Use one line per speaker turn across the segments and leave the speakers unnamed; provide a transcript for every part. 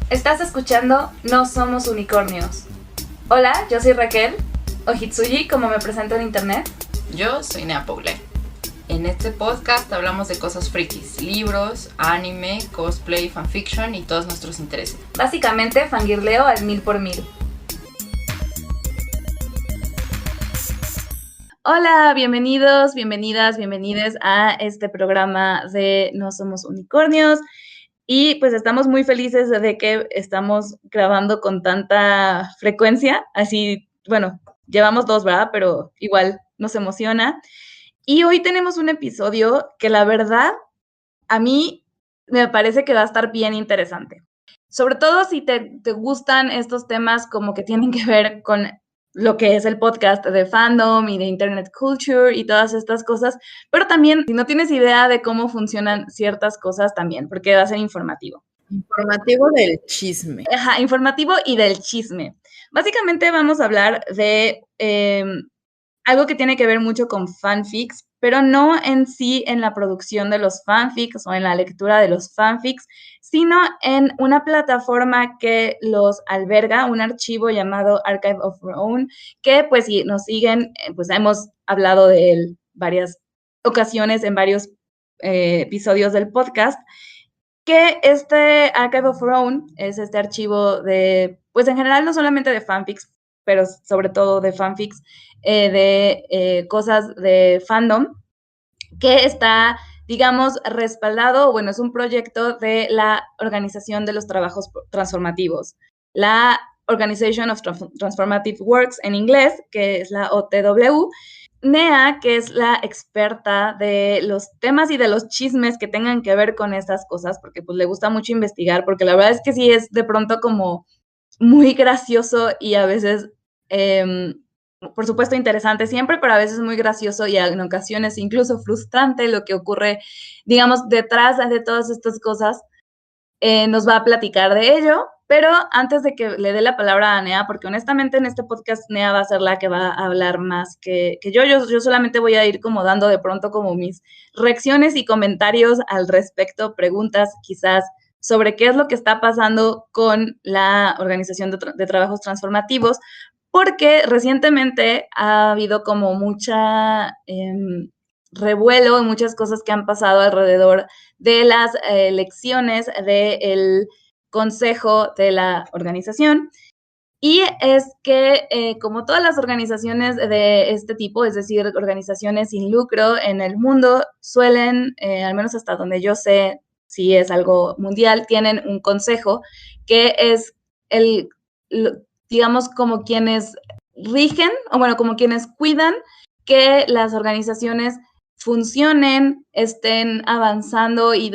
Estás escuchando No Somos Unicornios. Hola, yo soy Raquel, o Hitsuji como me presento en internet.
Yo soy Nea Paulé. En este podcast hablamos de cosas frikis, libros, anime, cosplay, fanfiction y todos nuestros intereses.
Básicamente fangirleo al 1000%. Hola, bienvenidos, bienvenides a este programa de No Somos Unicornios. Y pues estamos muy felices de que estamos grabando con tanta frecuencia. Así, bueno, llevamos 2, ¿verdad? Pero igual nos emociona. Y hoy tenemos un episodio que la verdad a mí me parece que va a estar bien interesante. Sobre todo si te gustan estos temas como que tienen que ver con lo que es el podcast de fandom y de internet culture y todas estas cosas, pero también si no tienes idea de cómo funcionan ciertas cosas también, porque va a ser informativo.
Informativo del chisme.
Ajá, informativo y del chisme. Básicamente vamos a hablar de algo que tiene que ver mucho con fanfics, pero no en sí en la producción de los fanfics o en la lectura de los fanfics, sino en una plataforma que los alberga, un archivo llamado Archive of Our Own, que pues si nos siguen, pues hemos hablado de él varias ocasiones en varios episodios del podcast, que este Archive of Our Own es este archivo de, pues en general no solamente de fanfics, pero sobre todo de fanfics, de cosas de fandom, que está, digamos, respaldado, bueno, es un proyecto de la Organización de los Trabajos Transformativos, la Organization of Transformative Works en inglés, que es la OTW. Nea, que es la experta de los temas y de los chismes que tengan que ver con estas cosas, porque pues le gusta mucho investigar, porque la verdad es que sí es de pronto como muy gracioso y a veces, por supuesto, interesante siempre, pero a veces muy gracioso y en ocasiones incluso frustrante lo que ocurre, digamos, detrás de todas estas cosas. Nos va a platicar de ello, pero antes de que le dé la palabra a Nea, porque honestamente en este podcast Nea va a ser la que va a hablar más que yo solamente voy a ir como dando de pronto como mis reacciones y comentarios al respecto, preguntas quizás sobre qué es lo que está pasando con la Organización de Trabajos Transformativos, porque recientemente ha habido como mucha revuelo y muchas cosas que han pasado alrededor de las elecciones del consejo de la organización. Y es que, como todas las organizaciones de este tipo, es decir, organizaciones sin lucro en el mundo, suelen, al menos hasta donde yo sé, si es algo mundial, tienen un consejo que es digamos, como quienes rigen, o bueno, como quienes cuidan que las organizaciones funcionen, estén avanzando y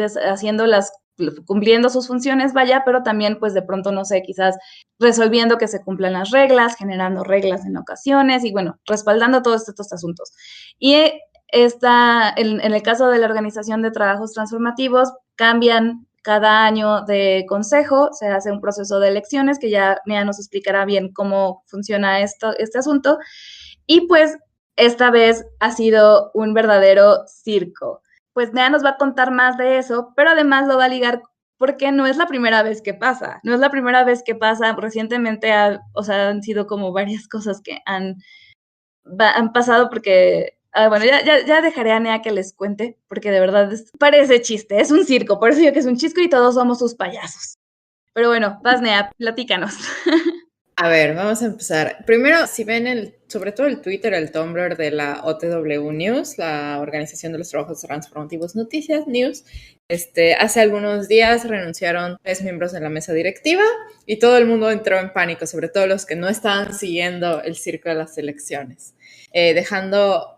cumpliendo sus funciones, vaya, pero también, pues de pronto, no sé, quizás resolviendo que se cumplan las reglas, generando reglas en ocasiones y, bueno, respaldando todos estos asuntos. Y en el caso de la Organización de Trabajos Transformativos, cambian cada año de consejo, se hace un proceso de elecciones que ya Nea nos explicará bien cómo funciona este asunto. Y pues esta vez ha sido un verdadero circo. Pues Nea nos va a contar más de eso, pero además lo va a ligar porque no es la primera vez que pasa. No es la primera vez que pasa. Recientemente, han sido como varias cosas que han pasado porque... bueno, ya dejaré a Nea que les cuente, porque de verdad parece chiste, es un circo, por eso digo que es un chisco y todos somos sus payasos. Pero bueno, vas Nea, platícanos.
A ver, vamos a empezar. Primero, si ven sobre todo el Twitter, el Tumblr de la OTW News, la Organización de los Trabajos Transformativos Noticias News, hace algunos días renunciaron 3 miembros de la mesa directiva y todo el mundo entró en pánico, sobre todo los que no estaban siguiendo el circo de las elecciones,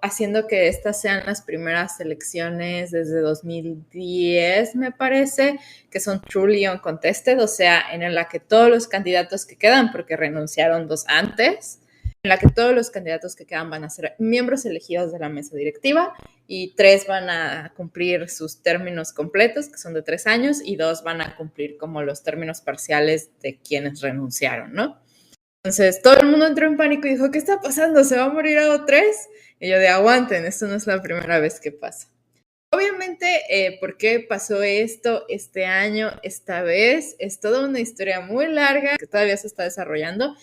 haciendo que estas sean las primeras elecciones desde 2010, me parece, que son truly uncontested, o sea, en la que todos los candidatos que quedan, porque renunciaron 2 antes, en la que todos los candidatos que quedan van a ser miembros elegidos de la mesa directiva y 3 van a cumplir sus términos completos, que son de 3 años, y 2 van a cumplir como los términos parciales de quienes renunciaron, ¿no? Entonces, todo el mundo entró en pánico y dijo, ¿qué está pasando? ¿Se va a morir a O3? Y yo aguanten, esto no es la primera vez que pasa. Obviamente, ¿por qué pasó esto este año, esta vez? Es toda una historia muy larga que todavía se está desarrollando.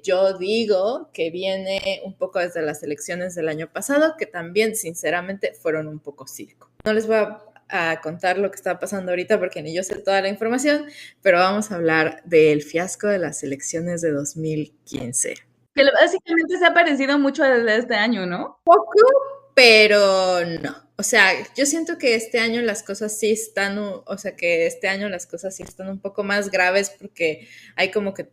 Yo digo que viene un poco desde las elecciones del año pasado, que también, sinceramente, fueron un poco circo. No les voy a contar lo que está pasando ahorita porque ni yo sé toda la información, pero vamos a hablar del fiasco de las elecciones de 2015.
Que básicamente se ha parecido mucho a este año, ¿no?
Poco, pero no. O sea, yo siento que este año las cosas sí están, o sea, que este año las cosas sí están un poco más graves porque hay como que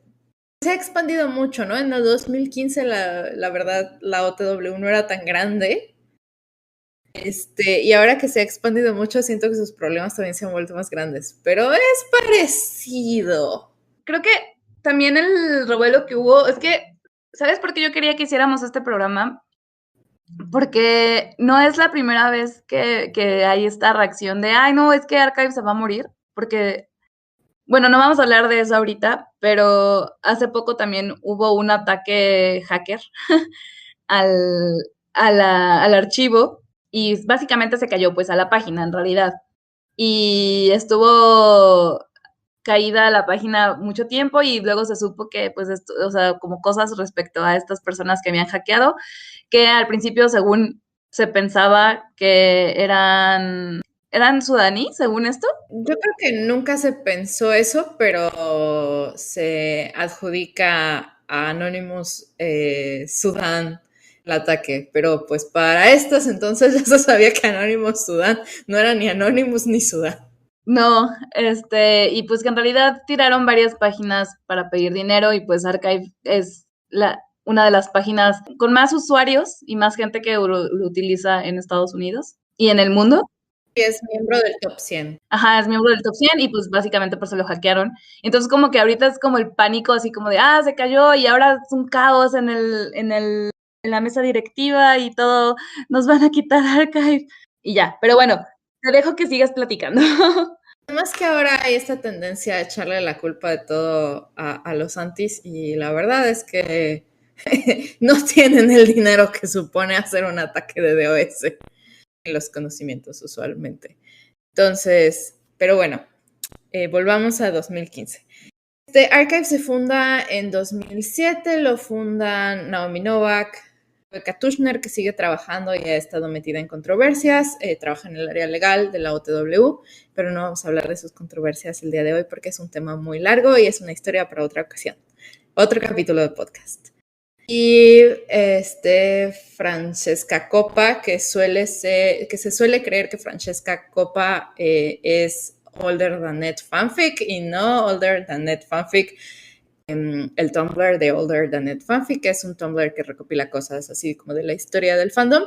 se ha expandido mucho, ¿no? En el 2015 la verdad la OTW no era tan grande. Y ahora que se ha expandido mucho, siento que sus problemas también se han vuelto más grandes, pero es parecido.
Creo que también el revuelo que hubo, es que, ¿sabes por qué yo quería que hiciéramos este programa? Porque no es la primera vez que hay esta reacción de, ay, no, es que Archive se va a morir, porque, bueno, no vamos a hablar de eso ahorita, pero hace poco también hubo un ataque hacker al, al archivo y básicamente se cayó pues a la página en realidad. Y estuvo caída la página mucho tiempo y luego se supo que pues esto, o sea, como cosas respecto a estas personas que habían hackeado, que al principio según se pensaba que eran sudaní, según esto.
Yo creo que nunca se pensó eso, pero se adjudica a Anonymous Sudán el ataque. Pero pues para estos entonces ya se sabía que Anonymous Sudán no era ni Anonymous ni Sudán.
No, y pues que en realidad tiraron varias páginas para pedir dinero y pues Archive es una de las páginas con más usuarios y más gente que lo utiliza en Estados Unidos y en el mundo.
Y es miembro del top 100.
Ajá, es miembro del top 100 y pues básicamente por eso lo hackearon. Entonces como que ahorita es como el pánico así como de, se cayó y ahora es un caos en la mesa directiva y todo, nos van a quitar Archive y ya. Pero bueno, te dejo que sigas platicando.
Además que ahora hay esta tendencia a echarle la culpa de todo a los antis y la verdad es que no tienen el dinero que supone hacer un ataque de DOS en los conocimientos usualmente. Entonces, pero bueno, volvamos a 2015. Archive se funda en 2007, lo fundan Naomi Novak, Rebecca Tushner, que sigue trabajando y ha estado metida en controversias, trabaja en el área legal de la OTW, pero no vamos a hablar de sus controversias el día de hoy porque es un tema muy largo y es una historia para otra ocasión, otro capítulo de podcast. Y Francesca Coppa, que se suele creer que Francesca Coppa es Older Than Net Fanfic y no Older Than Net Fanfic. El Tumblr de Older Than Net Fanfic, que es un Tumblr que recopila cosas así como de la historia del fandom,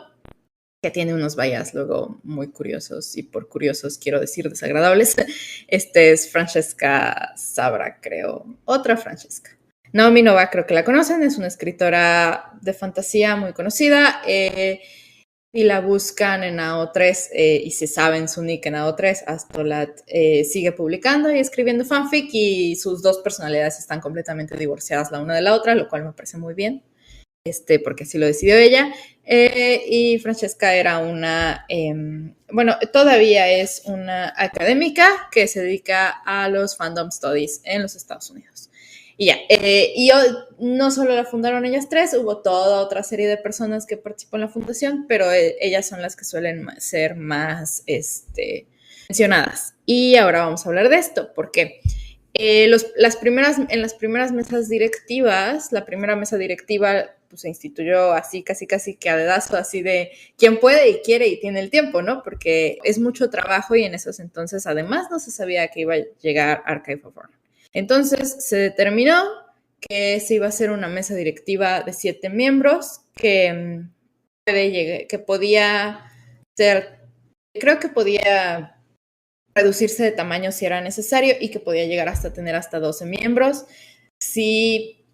que tiene unos bias luego muy curiosos, y por curiosos quiero decir desagradables. Es Francesca Sabra, creo, otra Francesca. Naomi Novak, creo que la conocen, es una escritora de fantasía muy conocida, y la buscan en AO3 y se saben su nick en AO3. Astolat sigue publicando y escribiendo fanfic y sus dos personalidades están completamente divorciadas la una de la otra, lo cual me parece muy bien, porque así lo decidió ella. Y Francesca era todavía es una académica que se dedica a los fandom studies en los Estados Unidos. Y ya, y no solo la fundaron ellas tres, hubo toda otra serie de personas que participó en la fundación, pero ellas son las que suelen ser más mencionadas. Y ahora vamos a hablar de esto, porque en las primeras mesas directivas, la primera mesa directiva pues, se instituyó así, casi que a dedazo, así de quien puede y quiere y tiene el tiempo, ¿no? Porque es mucho trabajo y en esos entonces además no se sabía que iba a llegar Archive of Horror. Entonces se determinó que se iba a hacer una mesa directiva de 7 miembros que podía ser, creo que podía reducirse de tamaño si era necesario y que podía llegar hasta tener hasta 12 miembros si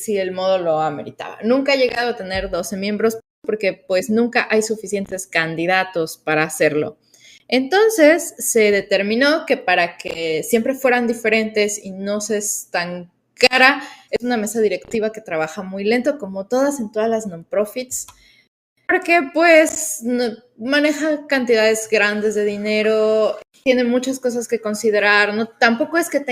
el modo lo ameritaba. Nunca ha llegado a tener 12 miembros porque pues nunca hay suficientes candidatos para hacerlo. Entonces se determinó que para que siempre fueran diferentes y no se estancara, es una mesa directiva que trabaja muy lento, como todas en todas las non-profits. Porque pues maneja cantidades grandes de dinero, tiene muchas cosas que considerar, no, tampoco es que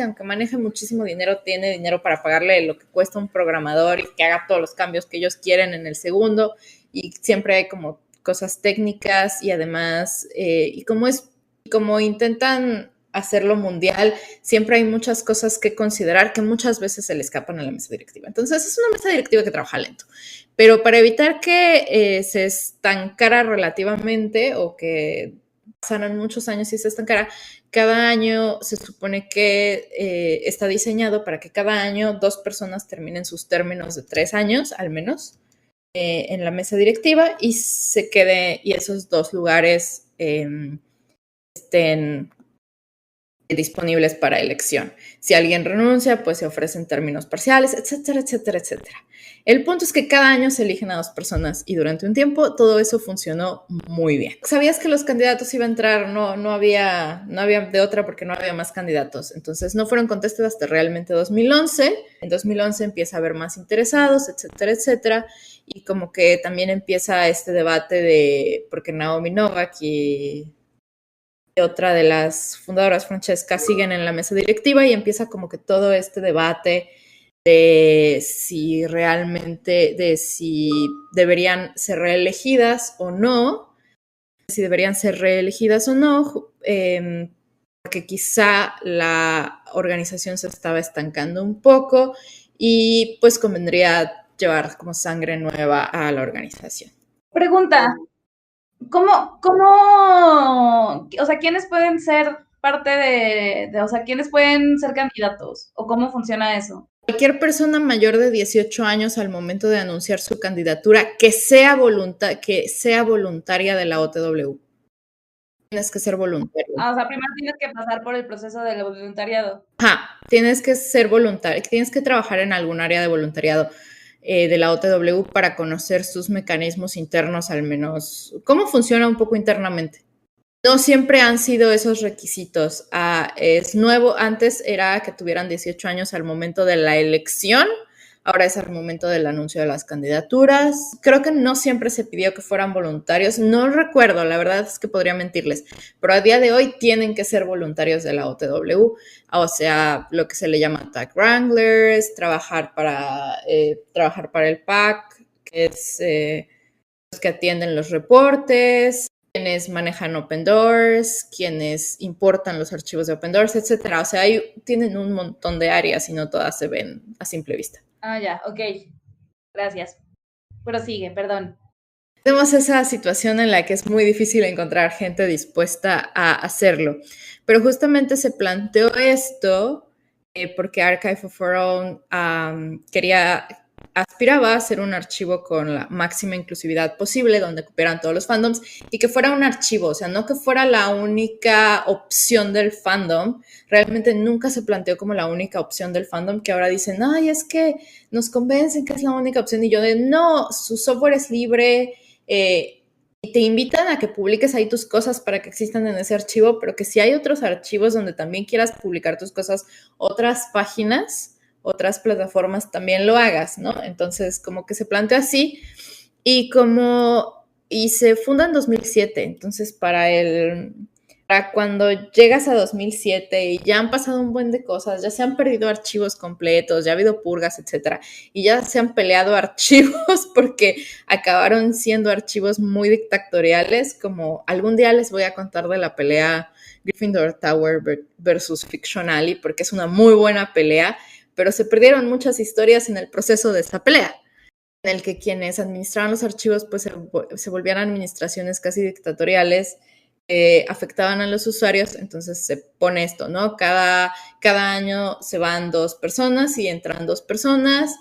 aunque maneje muchísimo dinero, tiene dinero para pagarle lo que cuesta un programador y que haga todos los cambios que ellos quieren en el segundo, y siempre hay como cosas técnicas y además, y como intentan hacerlo mundial, siempre hay muchas cosas que considerar que muchas veces se le escapan a la mesa directiva. Entonces es una mesa directiva que trabaja lento. Pero para evitar que se estancara relativamente o que pasaran muchos años y se estancara, cada año se supone que está diseñado para que cada año 2 personas terminen sus términos de 3 años, al menos, en la mesa directiva y esos 2 lugares estén disponibles para elección. Si alguien renuncia, pues se ofrecen términos parciales, etcétera, etcétera, etcétera. El punto es que cada año se eligen a 2 personas y durante un tiempo todo eso funcionó muy bien. ¿Sabías que los candidatos iban a entrar? No había de otra porque no había más candidatos. Entonces no fueron contestados hasta realmente 2011. En 2011 empieza a haber más interesados, etcétera, etcétera. Y como que también empieza este debate porque Naomi Novak y otra de las fundadoras, Francesca, siguen en la mesa directiva y empieza como que todo este debate de si deberían ser reelegidas o no, porque quizá la organización se estaba estancando un poco y pues convendría llevar como sangre nueva a la organización.
Pregunta, ¿cómo, o sea, quiénes pueden ser parte o sea, quiénes pueden ser candidatos? ¿O cómo funciona eso?
Cualquier persona mayor de 18 años al momento de anunciar su candidatura que sea voluntaria de la OTW. Tienes que ser voluntario.
O sea, primero tienes que pasar por el proceso del voluntariado.
Tienes que ser voluntario, tienes que trabajar en algún área de voluntariado de la OTW para conocer sus mecanismos internos, al menos cómo funciona un poco internamente. No siempre han sido esos requisitos. Es nuevo. Antes era que tuvieran 18 años al momento de la elección. Ahora es al momento del anuncio de las candidaturas. Creo que no siempre se pidió que fueran voluntarios. No recuerdo, la verdad es que podría mentirles. Pero a día de hoy tienen que ser voluntarios de la OTW. O sea, lo que se le llama Tag Wranglers, trabajar para el PAC, que es los que atienden los reportes, quienes manejan Open Doors, quienes importan los archivos de Open Doors, etcétera. O sea, tienen un montón de áreas y no todas se ven a simple vista.
Ya, ok. Gracias. Prosigue, perdón.
Tenemos esa situación en la que es muy difícil encontrar gente dispuesta a hacerlo. Pero justamente se planteó esto porque Archive of Our Own aspiraba a hacer un archivo con la máxima inclusividad posible, donde cupieran todos los fandoms y que fuera un archivo, o sea, no que fuera la única opción del fandom. Realmente nunca se planteó como la única opción del fandom, que ahora dicen, ay, es que nos convencen que es la única opción, y yo no, su software es libre, y te invitan a que publiques ahí tus cosas para que existan en ese archivo, pero que si hay otros archivos donde también quieras publicar tus cosas, otras páginas, otras plataformas, también lo hagas, ¿no? Entonces, como que se planteó así y se funda en 2007. Entonces, para cuando llegas a 2007 y ya han pasado un buen de cosas, ya se han perdido archivos completos, ya ha habido purgas, etcétera, y ya se han peleado archivos porque acabaron siendo archivos muy dictatoriales, como algún día les voy a contar de la pelea Gryffindor Tower versus Fiction Alley, porque es una muy buena pelea, pero se perdieron muchas historias en el proceso de esa pelea, en el que quienes administraban los archivos pues se volvían administraciones casi dictatoriales, afectaban a los usuarios. Entonces se pone esto, ¿no? Cada año se van 2 personas y entran 2 personas.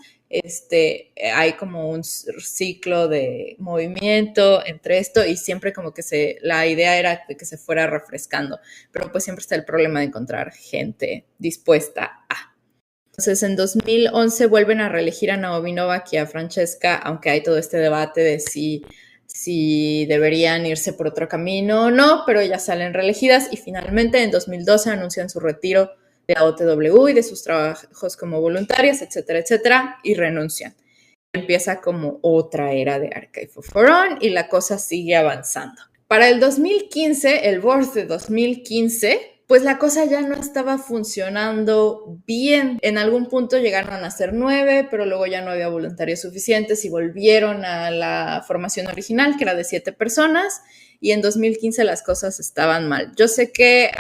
Hay como un ciclo de movimiento entre esto y siempre como que la idea era que se fuera refrescando, pero pues siempre está el problema de encontrar gente dispuesta a. Entonces, en 2011 vuelven a reelegir a Naomi Novak y a Francesca, aunque hay todo este debate de si deberían irse por otro camino o no, pero ellas salen reelegidas y finalmente en 2012 anuncian su retiro de la OTW y de sus trabajos como voluntarias, etcétera, etcétera, y renuncian. empieza como otra era de Archive of Our Own y la cosa sigue avanzando. Para el 2015, el Birth de 2015, pues la cosa ya no estaba funcionando bien. En algún punto llegaron a ser 9, pero luego ya no había voluntarios suficientes y volvieron a la formación original, que era de 7 personas, y en 2015 las cosas estaban mal. Yo sé que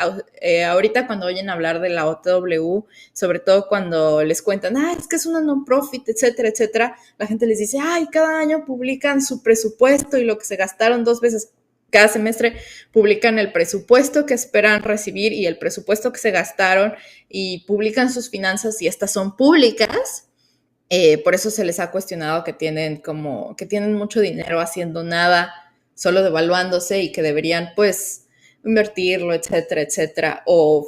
ahorita cuando oyen hablar de la OTW, sobre todo cuando les cuentan, es que es una non-profit, etcétera, etcétera, la gente les dice, cada año publican su presupuesto y lo que se gastaron 2 veces. Cada semestre publican el presupuesto que esperan recibir y el presupuesto que se gastaron y publican sus finanzas y estas son públicas. Por eso se les ha cuestionado que tienen mucho dinero haciendo nada, solo devaluándose y que deberían pues invertirlo, etcétera, etcétera, o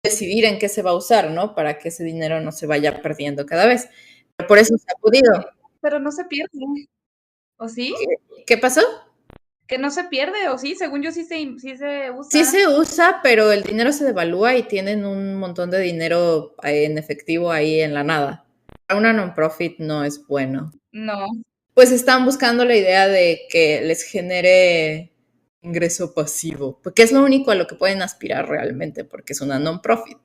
decidir en qué se va a usar, ¿no? Para que ese dinero no se vaya perdiendo cada vez. Pero por eso se ha podido.
Pero no se pierde, ¿o sí?
¿Qué pasó?
Que no se pierde, ¿o sí? Según yo sí se usa.
Sí se usa, pero el dinero se devalúa y tienen un montón de dinero en efectivo ahí en la nada. Para una non-profit no es bueno.
No.
Pues están buscando la idea de que les genere ingreso pasivo, porque es lo único a lo que pueden aspirar realmente, porque es una non-profit.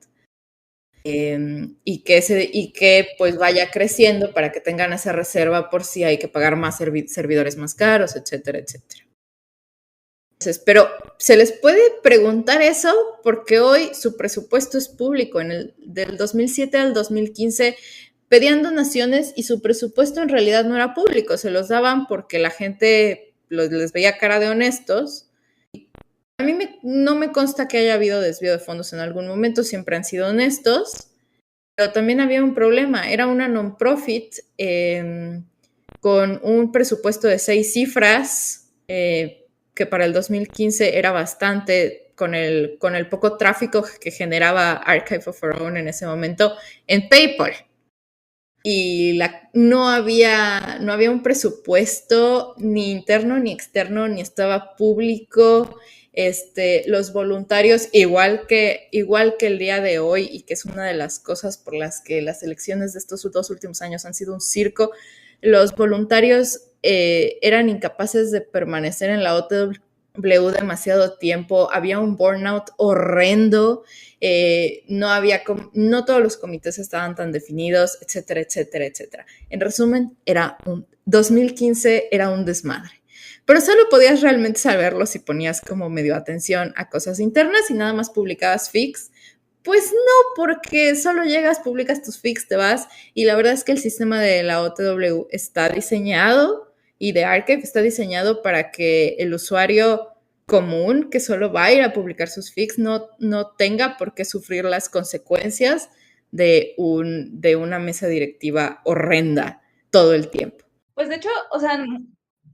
Y que pues vaya creciendo para que tengan esa reserva por si hay que pagar más servidores más caros, etcétera, etcétera. Entonces, pero se les puede preguntar eso porque hoy su presupuesto es público. Del 2007 al 2015 pedían donaciones y su presupuesto en realidad no era público. Se los daban porque la gente les veía cara de honestos. A mí no me consta que haya habido desvío de fondos en algún momento, siempre han sido honestos, pero también había un problema, era una non-profit con un presupuesto de 6 cifras, que para el 2015 era bastante, con el poco tráfico que generaba Archive of Our Own en ese momento en PayPal. Y no había un presupuesto ni interno ni externo, ni estaba público. Los voluntarios, igual que el día de hoy, y que es una de las cosas por las que las elecciones de estos 2 últimos años han sido un circo, los voluntarios eran incapaces de permanecer en la OTW demasiado tiempo, había un burnout horrendo, no todos los comités estaban tan definidos, etcétera, etcétera, etcétera. En resumen, 2015 era un desmadre. Pero solo podías realmente saberlo si ponías como medio atención a cosas internas y nada más publicabas fics. Pues no, porque solo llegas, publicas tus fics, te vas, y la verdad es que el sistema de la OTW está diseñado, y de Archive está diseñado para que el usuario común que solo va a ir a publicar sus fics no tenga por qué sufrir las consecuencias de una mesa directiva horrenda todo el tiempo.
Pues de hecho, o sea,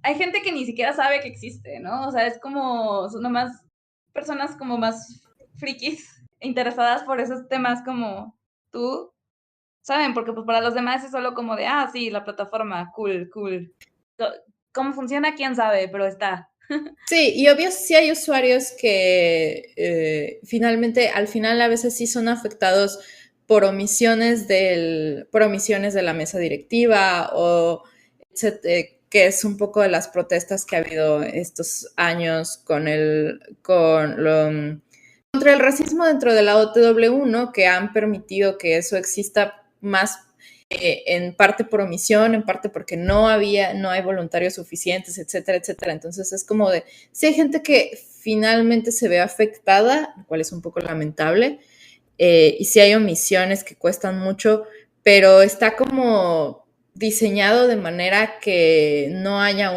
hay gente que ni siquiera sabe que existe, ¿no? O sea, es como, son nomás personas como más frikis, interesadas por esos temas como tú, ¿saben? Porque pues para los demás es solo como de, sí, la plataforma, cool. ¿Cómo funciona? ¿Quién sabe? Pero está.
Sí, y obvio sí hay usuarios que al final a veces sí son afectados por omisiones de la mesa directiva o que es un poco de las protestas que ha habido estos años contra el racismo dentro de la OTW, ¿no? Que han permitido que eso exista más en parte por omisión, en parte porque no hay voluntarios suficientes, etcétera, etcétera. Entonces es como de, sí hay gente que finalmente se ve afectada, lo cual es un poco lamentable, y sí hay omisiones que cuestan mucho, pero está como diseñado de manera que no haya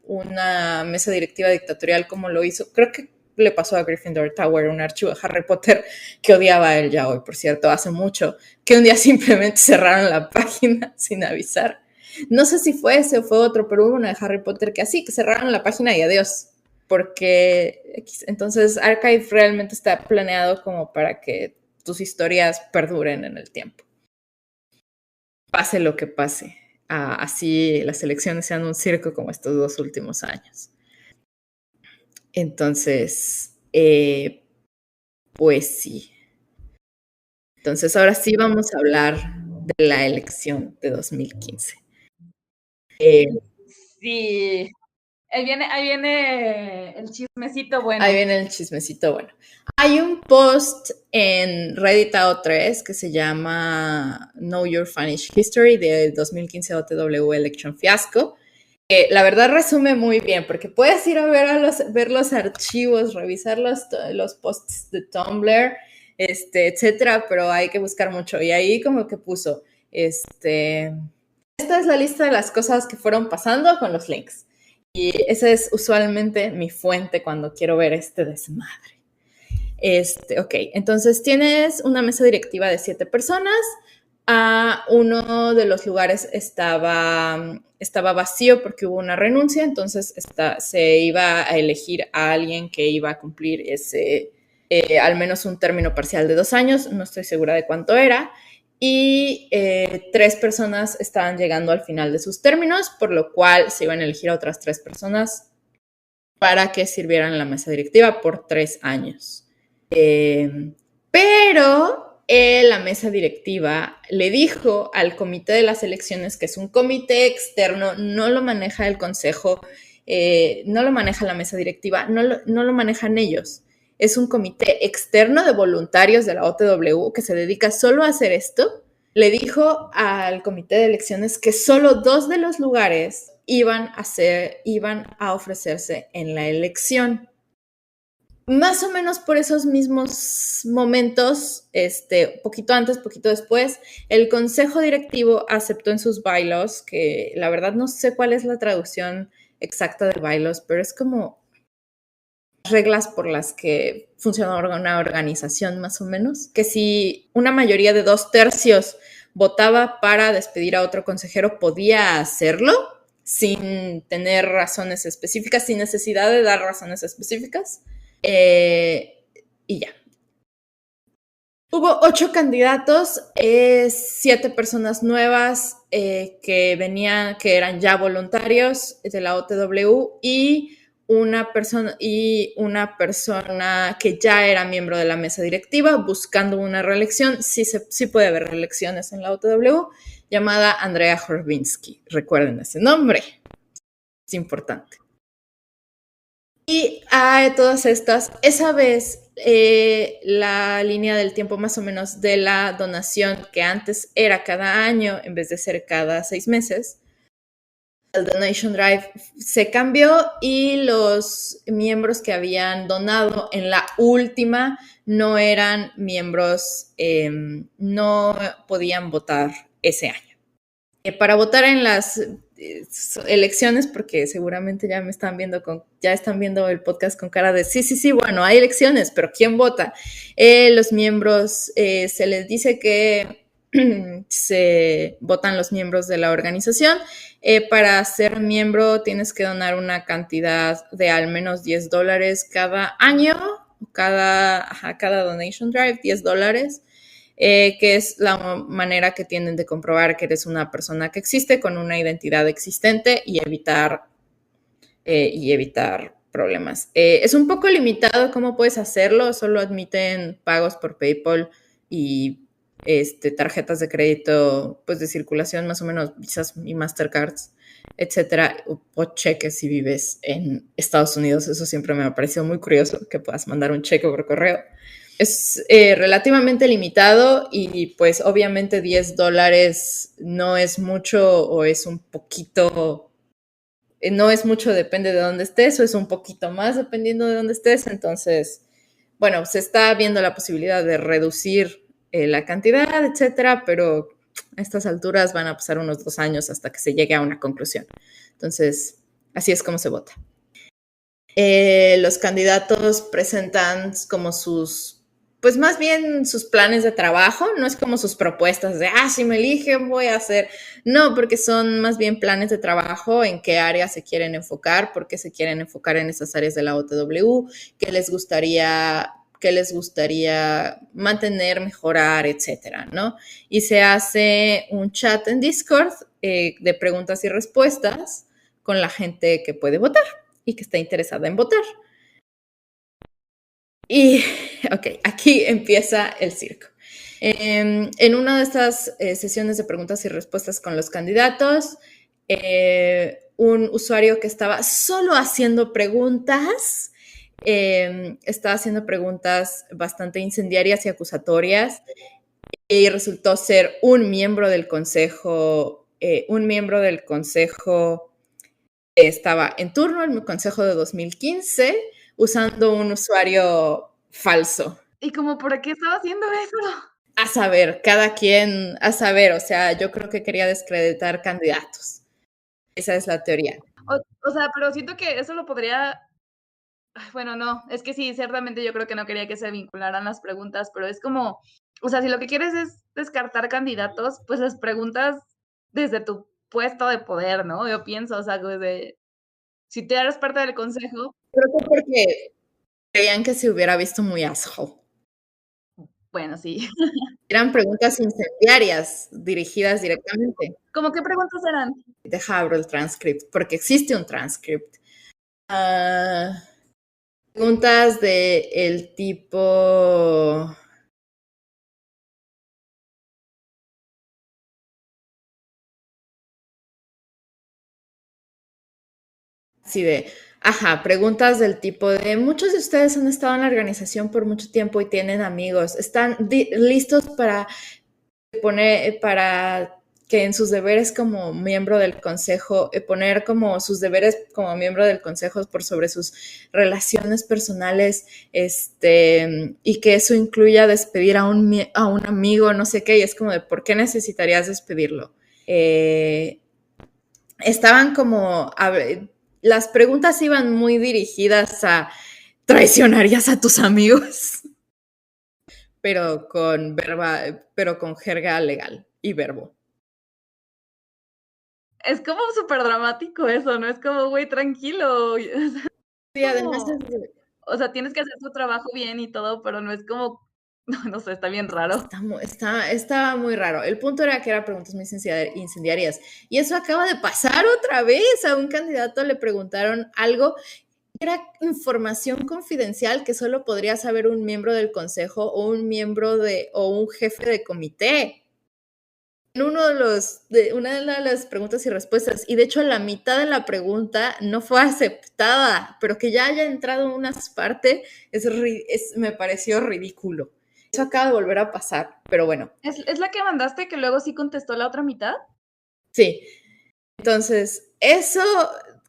una mesa directiva dictatorial como lo hizo, creo que le pasó a Gryffindor Tower, un archivo de Harry Potter que odiaba a él ya hoy, por cierto, hace mucho, que un día simplemente cerraron la página sin avisar. No sé si fue ese o fue otro, pero hubo una de Harry Potter que cerraron la página y adiós. Porque entonces Archive realmente está planeado como para que tus historias perduren en el tiempo. Pase lo que pase. Así las elecciones sean un circo como estos 2 últimos años. Entonces, pues sí. Entonces, ahora sí vamos a hablar de la elección de 2015.
Sí. Ahí viene el chismecito bueno.
Ahí viene el chismecito bueno. Hay un post en Reddit AO3 que se llama Know Your Finnish History de 2015 OTW Election Fiasco. Que la verdad resume muy bien, porque puedes ir a ver los archivos, revisar los posts de Tumblr, etcétera, pero hay que buscar mucho. Y ahí como que puso, esta es la lista de las cosas que fueron pasando con los links. Y esa es usualmente mi fuente cuando quiero ver este desmadre. Ok, entonces tienes una mesa directiva de 7 personas. Uno de los lugares estaba vacío porque hubo una renuncia, entonces se iba a elegir a alguien que iba a cumplir al menos un término parcial de 2 años, no estoy segura de cuánto era. Y 3 personas estaban llegando al final de sus términos, por lo cual se iban a elegir a otras 3 personas para que sirvieran en la mesa directiva por 3 años. Pero la mesa directiva le dijo al comité de las elecciones, que es un comité externo, no lo maneja el consejo, no lo maneja la mesa directiva, no lo manejan ellos. Es un comité externo de voluntarios de la OTW que se dedica solo a hacer esto. Le dijo al comité de elecciones que solo 2 de los lugares iban a ofrecerse en la elección. Más o menos por esos mismos momentos, poquito antes, poquito después, el consejo directivo aceptó en sus bylaws, que la verdad no sé cuál es la traducción exacta de bylaws, pero es como reglas por las que funciona una organización más o menos, que si una mayoría de 2/3 votaba para despedir a otro consejero, podía hacerlo sin tener razones específicas, sin necesidad de dar razones específicas. Y ya. Hubo 8 candidatos, 7 personas nuevas que eran ya voluntarios de la OTW y una persona que ya era miembro de la mesa directiva buscando una reelección. Sí puede haber reelecciones en la OTW, llamada Andrea Horvinsky. Recuerden ese nombre, es importante. Y a todas estas, esa vez la línea del tiempo más o menos de la donación, que antes era cada año en vez de ser cada 6 meses, el Donation Drive se cambió y los miembros que habían donado en la última no eran miembros, no podían votar ese año. Para votar en las elecciones, porque seguramente ya están viendo el podcast con cara de sí, bueno, hay elecciones, pero ¿quién vota? Los miembros, se les dice que se votan los miembros de la organización. Para ser miembro tienes que donar una cantidad de al menos $10 cada año, cada donation drive, $10. Que es la manera que tienen de comprobar que eres una persona que existe con una identidad existente y evitar problemas. Es un poco limitado cómo puedes hacerlo, solo admiten pagos por PayPal y tarjetas de crédito pues de circulación, más o menos Visas y Mastercards, etcétera, o cheques si vives en Estados Unidos. Eso siempre me ha parecido muy curioso, que puedas mandar un cheque por correo. Es relativamente limitado y pues obviamente $10 no es mucho o es un poquito, no es mucho, depende de dónde estés, o es un poquito más dependiendo de dónde estés. Entonces, bueno, se está viendo la posibilidad de reducir la cantidad, etcétera, pero a estas alturas van a pasar unos 2 años hasta que se llegue a una conclusión. Entonces, así es como se vota. Los candidatos presentan como pues más bien sus planes de trabajo, no es como sus propuestas de, si me eligen voy a hacer, no, porque son más bien planes de trabajo, en qué áreas se quieren enfocar, por qué se quieren enfocar en esas áreas de la OTW, qué les gustaría mantener, mejorar, etcétera, ¿no? Y se hace un chat en Discord de preguntas y respuestas con la gente que puede votar y que está interesada en votar. Y, ok, aquí empieza el circo. En una de estas sesiones de preguntas y respuestas con los candidatos, un usuario que estaba solo haciendo preguntas, estaba haciendo preguntas bastante incendiarias y acusatorias, y resultó ser un miembro del consejo que estaba en turno, el consejo de 2015, usando un usuario falso.
¿Y como por qué estaba haciendo eso?
A saber, cada quien, a saber, o sea, yo creo que quería descreditar candidatos. Esa es la teoría.
O sea, pero siento que eso lo podría... Bueno, no, es que sí, ciertamente yo creo que no quería que se vincularan las preguntas, pero es como, o sea, si lo que quieres es descartar candidatos, pues las preguntas desde tu puesto de poder, ¿no? Yo pienso, o sea, desde, si te eres parte del consejo.
Creo que porque creían que se hubiera visto muy asshole.
Bueno, sí.
Eran preguntas incendiarias dirigidas directamente.
¿Cómo qué preguntas eran?
Deja abro el transcript, porque existe un transcript. Preguntas de el tipo... Así de, preguntas del tipo de, muchos de ustedes han estado en la organización por mucho tiempo y tienen amigos, ¿están listos para que en sus deberes como miembro del consejo, poner como sus deberes como miembro del consejo por sobre sus relaciones personales, y que eso incluya despedir a un amigo, no sé qué, y es como de, ¿por qué necesitarías despedirlo? Estaban como, las preguntas iban muy dirigidas a, ¿traicionarías a tus amigos? Pero con jerga legal y verbo.
Es como súper dramático eso, ¿no? Es como, güey, tranquilo.
Sí, además
o sea, tienes que hacer tu trabajo bien y todo, pero no es como, no sé, está bien raro.
Estaba muy raro. El punto era que eran preguntas muy incendiarias. Y eso acaba de pasar otra vez. A un candidato le preguntaron algo que era información confidencial que solo podría saber un miembro del consejo o un jefe de comité. En una de las preguntas y respuestas, y de hecho la mitad de la pregunta no fue aceptada, pero que ya haya entrado en unas partes me pareció ridículo. Eso acaba de volver a pasar, pero bueno.
¿Es la que mandaste que luego sí contestó la otra mitad?
Sí. Entonces, eso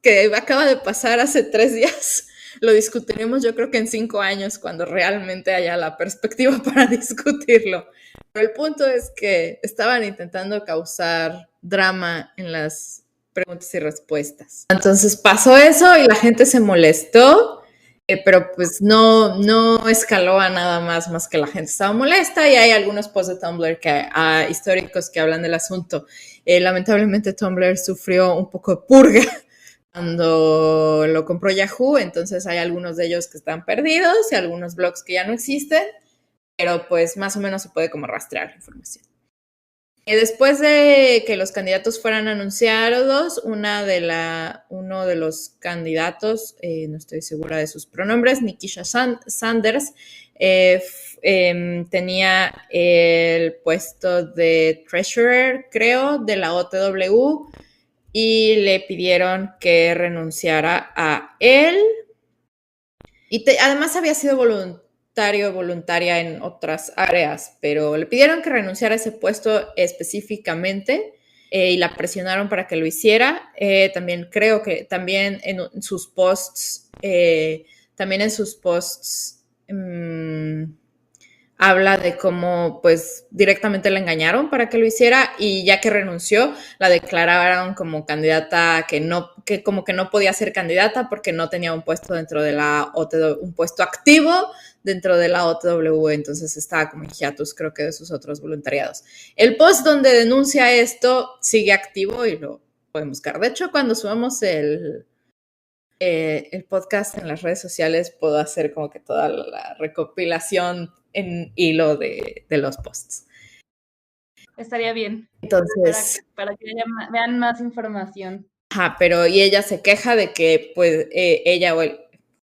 que acaba de pasar hace 3 días, lo discutiremos yo creo que en 5 años, cuando realmente haya la perspectiva para discutirlo. Pero el punto es que estaban intentando causar drama en las preguntas y respuestas. Entonces pasó eso y la gente se molestó, pero pues no escaló a nada más que la gente estaba molesta, y hay algunos posts de Tumblr históricos que hablan del asunto. Lamentablemente Tumblr sufrió un poco de purga cuando lo compró Yahoo, entonces hay algunos de ellos que están perdidos y algunos blogs que ya no existen, pero pues más o menos se puede como rastrear la información. Después de que los candidatos fueran anunciados, uno de los candidatos, no estoy segura de sus pronombres, Nikisha Sanders, tenía el puesto de treasurer, creo, de la OTW, y le pidieron que renunciara a él. Y además había sido voluntaria en otras áreas, pero le pidieron que renunciara a ese puesto específicamente, y la presionaron para que lo hiciera. También creo que también en sus posts, habla de cómo pues directamente la engañaron para que lo hiciera, y ya que renunció la declararon como candidata que como que no podía ser candidata porque no tenía un puesto dentro de la OTW, un puesto activo dentro de la OTW, entonces estaba como en hiatus, creo que de sus otros voluntariados. El post donde denuncia esto sigue activo y lo pueden buscar. De hecho, cuando subamos el podcast en las redes sociales, puedo hacer como que toda la recopilación en hilo de los posts.
Estaría bien.
Entonces,
para que vean más información.
Pero y ella se queja de que pues ella o él,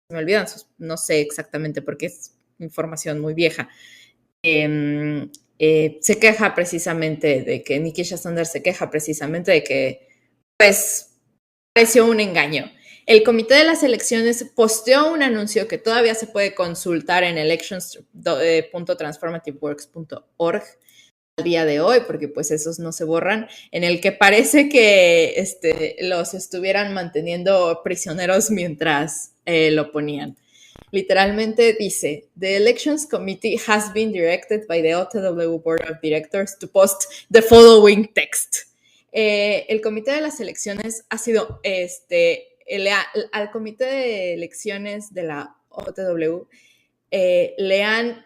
me olvidan no sé exactamente porque es información muy vieja, se queja precisamente de que Nikisha Sanders se queja precisamente de que pues pareció un engaño. El comité de las elecciones posteó un anuncio que todavía se puede consultar en elections.transformativeworks.org al día de hoy, porque pues esos no se borran, en el que parece que los estuvieran manteniendo prisioneros mientras lo ponían. Literalmente dice, the Elections Committee has been directed by the OTW Board of Directors to post the following text. El comité de las elecciones ha sido, al comité de elecciones de la OTW le han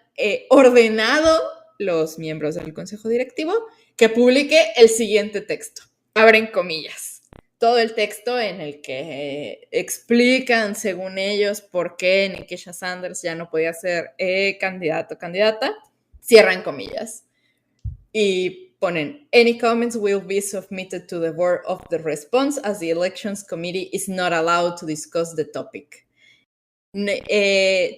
ordenado los miembros del consejo directivo que publique el siguiente texto. Abren comillas. Todo el texto en el que explican, según ellos, por qué Nikisha Sanders ya no podía ser candidato o candidata. Cierran comillas. Y ponen, any comments will be submitted to the board of the response as the elections committee is not allowed to discuss the topic.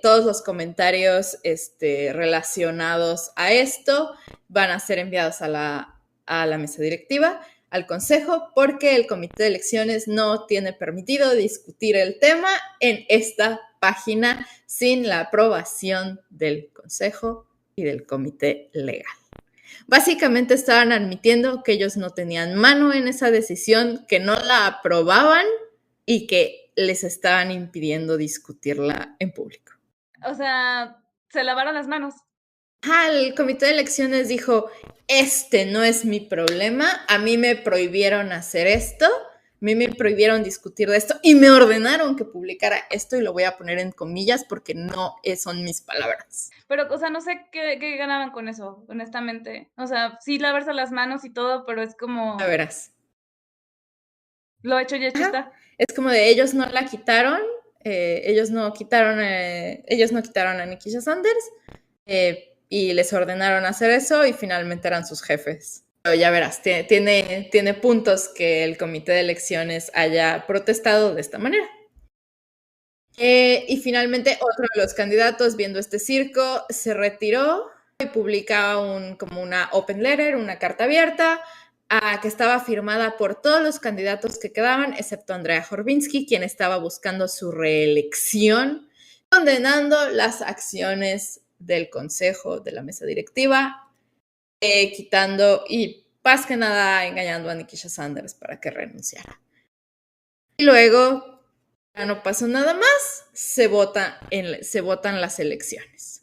Todos los comentarios relacionados a esto van a ser enviados a la mesa directiva, al consejo, porque el comité de elecciones no tiene permitido discutir el tema en esta página sin la aprobación del consejo y del comité legal. Básicamente estaban admitiendo que ellos no tenían mano en esa decisión, que no la aprobaban y que les estaban impidiendo discutirla en público.
O sea, se lavaron las manos.
El comité de elecciones dijo, no es mi problema, a mí me prohibieron hacer esto, a mí me prohibieron discutir de esto y me ordenaron que publicara esto y lo voy a poner en comillas porque no son mis palabras.
Pero, o sea, no sé qué ganaban con eso, honestamente. O sea, sí lavarse las manos y todo, pero es como...
A verás.
Lo hecho y hecho está.
Es como de ellos no la quitaron, ellos no quitaron a Nikisha Sanders y les ordenaron hacer eso y finalmente eran sus jefes. Pero ya verás, tiene puntos que el comité de elecciones haya protestado de esta manera. Y finalmente otro de los candidatos, viendo este circo, se retiró y publica como una open letter, una carta abierta, que estaba firmada por todos los candidatos que quedaban, excepto Andrea Horvinsky, quien estaba buscando su reelección, condenando las acciones del consejo de la mesa directiva, quitando y más que nada engañando a Nikisha Sanders para que renunciara. Y luego, ya no pasó nada más, se votan las elecciones.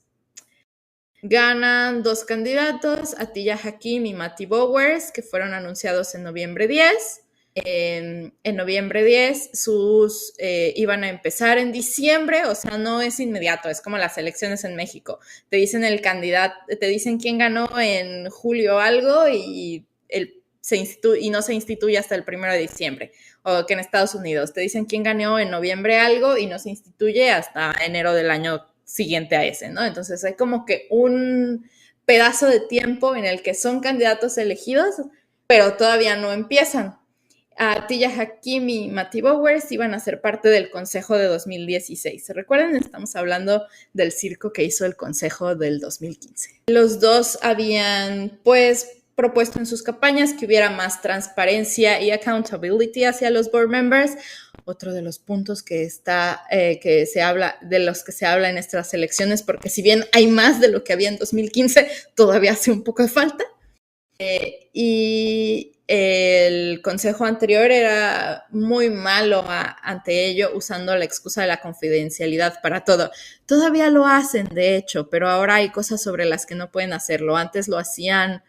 Ganan 2 candidatos, Atiya Hakim y Matty Bowers, que fueron anunciados en noviembre 10. En noviembre 10 iban a empezar en diciembre, o sea, no es inmediato, es como las elecciones en México. Te dicen el candidato, te dicen quién ganó en julio algo y no se instituye hasta el 1 de diciembre. O que en Estados Unidos te dicen quién ganó en noviembre algo y no se instituye hasta enero del año siguiente a ese, ¿no? Entonces hay como que un pedazo de tiempo en el que son candidatos elegidos, pero todavía no empiezan. Atiya Hakim y Matty Bowers iban a ser parte del consejo de 2016. ¿Se recuerdan? Estamos hablando del circo que hizo el consejo del 2015. Los dos habían, propuesto en sus campañas que hubiera más transparencia y accountability hacia los board members. Otro de los puntos de los que se habla en estas elecciones, porque si bien hay más de lo que había en 2015, todavía hace un poco de falta. Y el consejo anterior era muy malo ante ello, usando la excusa de la confidencialidad para todo. Todavía lo hacen, de hecho, pero ahora hay cosas sobre las que no pueden hacerlo. Antes lo hacían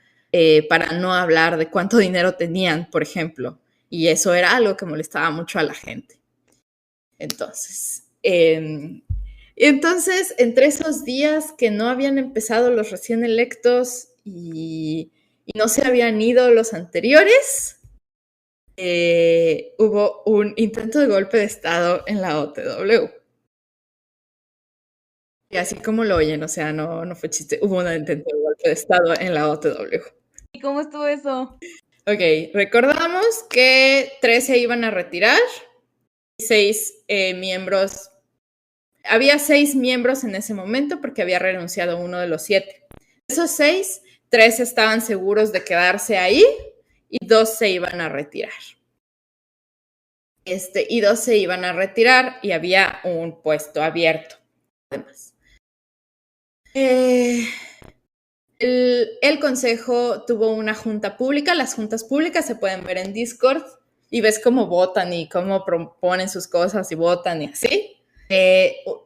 para no hablar de cuánto dinero tenían, por ejemplo. Y eso era algo que molestaba mucho a la gente. Entonces, entre esos días que no habían empezado los recién electos y no se habían ido los anteriores, hubo un intento de golpe de Estado en la OTW. Y así como lo oyen, o sea, no fue chiste, hubo un intento de golpe de Estado en la OTW.
¿Y cómo estuvo eso?
Ok, recordamos que 13 iban a retirar y 6 miembros. Había 6 miembros en ese momento porque había renunciado uno de los 7. De esos 6, 3 estaban seguros de quedarse ahí y 2 se iban a retirar. y 2 se iban a retirar y había un puesto abierto. Además, el consejo tuvo una junta pública. Las juntas públicas se pueden ver en Discord y ves cómo votan y cómo proponen sus cosas y votan y así.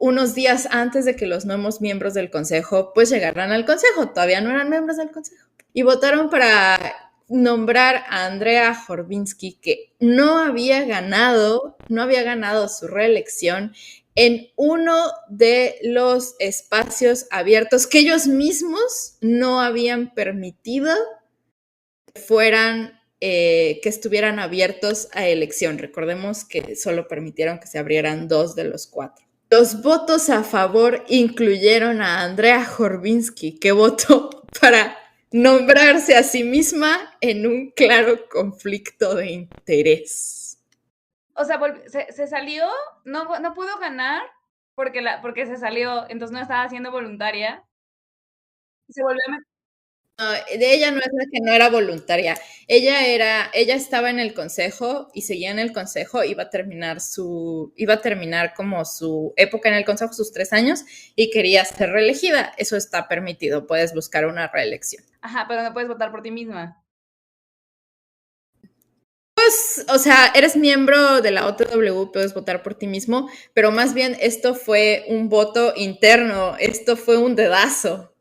Unos días antes de que los nuevos miembros del consejo pues llegaran al consejo, todavía no eran miembros del consejo, y votaron para nombrar a Andrea Horvinsky, que no había ganado su reelección en uno de los espacios abiertos que ellos mismos no habían permitido que fueran, que estuvieran abiertos a elección. Recordemos que solo permitieron que se abrieran 2 de los 4. Los votos a favor incluyeron a Andrea Horvinsky, que votó para nombrarse a sí misma en un claro conflicto de interés.
O sea, se salió, no pudo ganar porque se salió, entonces no estaba siendo voluntaria. Se volvió a meter.
No, de ella no es la que no era voluntaria. Ella estaba en el consejo y seguía en el consejo, iba a terminar como su época en el consejo, sus 3 años, y quería ser reelegida. Eso está permitido, puedes buscar una reelección.
Ajá, pero no puedes votar por ti misma.
Pues, o sea, eres miembro de la OTW, puedes votar por ti mismo, pero más bien esto fue un voto interno, esto fue un dedazo.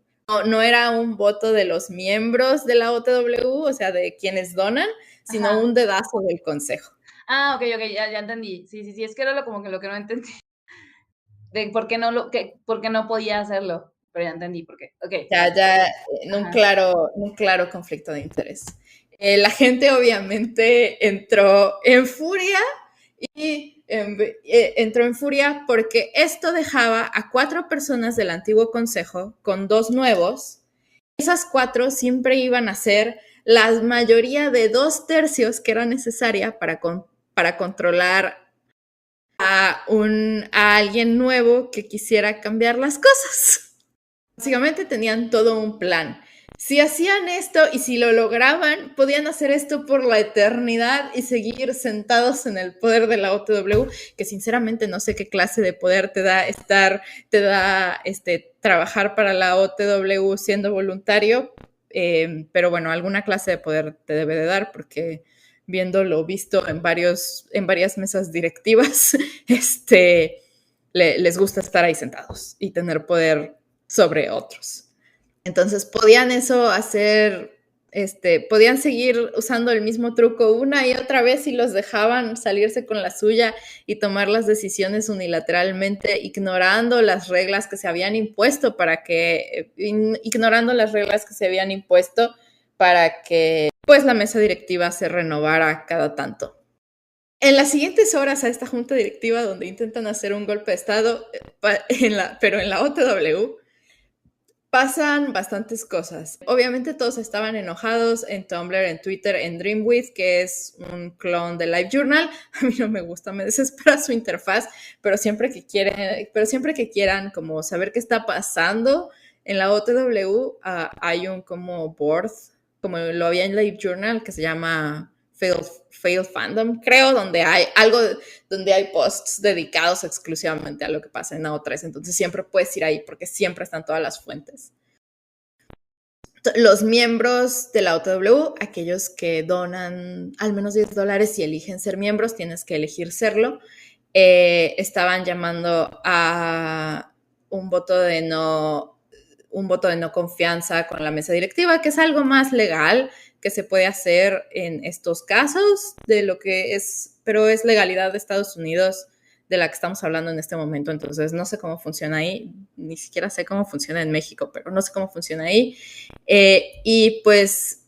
No era un voto de los miembros de la OTW, o sea, de quienes donan, sino
Ajá.
un dedazo del consejo.
Ah, ok, ya entendí. Sí, es que era como que lo que no entendí. De por qué no podía hacerlo, pero ya entendí por qué. Ok.
Ya, en un claro conflicto de interés. La gente obviamente entró en furia porque esto dejaba a 4 personas del antiguo consejo con 2 nuevos. Esas 4 siempre iban a ser la mayoría de 2/3 que era necesaria para controlar a alguien nuevo que quisiera cambiar las cosas. Básicamente tenían todo un plan. Si hacían esto y si lo lograban, podían hacer esto por la eternidad y seguir sentados en el poder de la OTW, que sinceramente no sé qué clase de poder te da trabajar para la OTW siendo voluntario, pero bueno, alguna clase de poder te debe de dar, porque viendo lo visto en varias mesas directivas, les gusta estar ahí sentados y tener poder sobre otros. Entonces podían podían seguir usando el mismo truco una y otra vez y los dejaban salirse con la suya y tomar las decisiones unilateralmente, ignorando las reglas que se habían impuesto para que pues la mesa directiva se renovara cada tanto. En las siguientes horas a esta junta directiva, donde intentan hacer un golpe de estado, pero en la OTW, pasan bastantes cosas. Obviamente todos estaban enojados en Tumblr, en Twitter, en Dreamwidth, que es un clon de LiveJournal. A mí no me gusta, me desespera su interfaz, pero siempre que quieran como saber qué está pasando en la OTW, hay un como board, como lo había en LiveJournal, que se llama Fail Fandom, creo, donde hay posts dedicados exclusivamente a lo que pasa en AO3, entonces siempre puedes ir ahí porque siempre están todas las fuentes. Los miembros de la OTW, aquellos que donan al menos $10 y eligen ser miembros, tienes que elegir serlo, estaban llamando a un voto de no confianza con la mesa directiva, que es algo más legal que se puede hacer en estos casos, pero es legalidad de Estados Unidos de la que estamos hablando en este momento, entonces no sé cómo funciona ahí, ni siquiera sé cómo funciona en México, pero no sé cómo funciona ahí. Y pues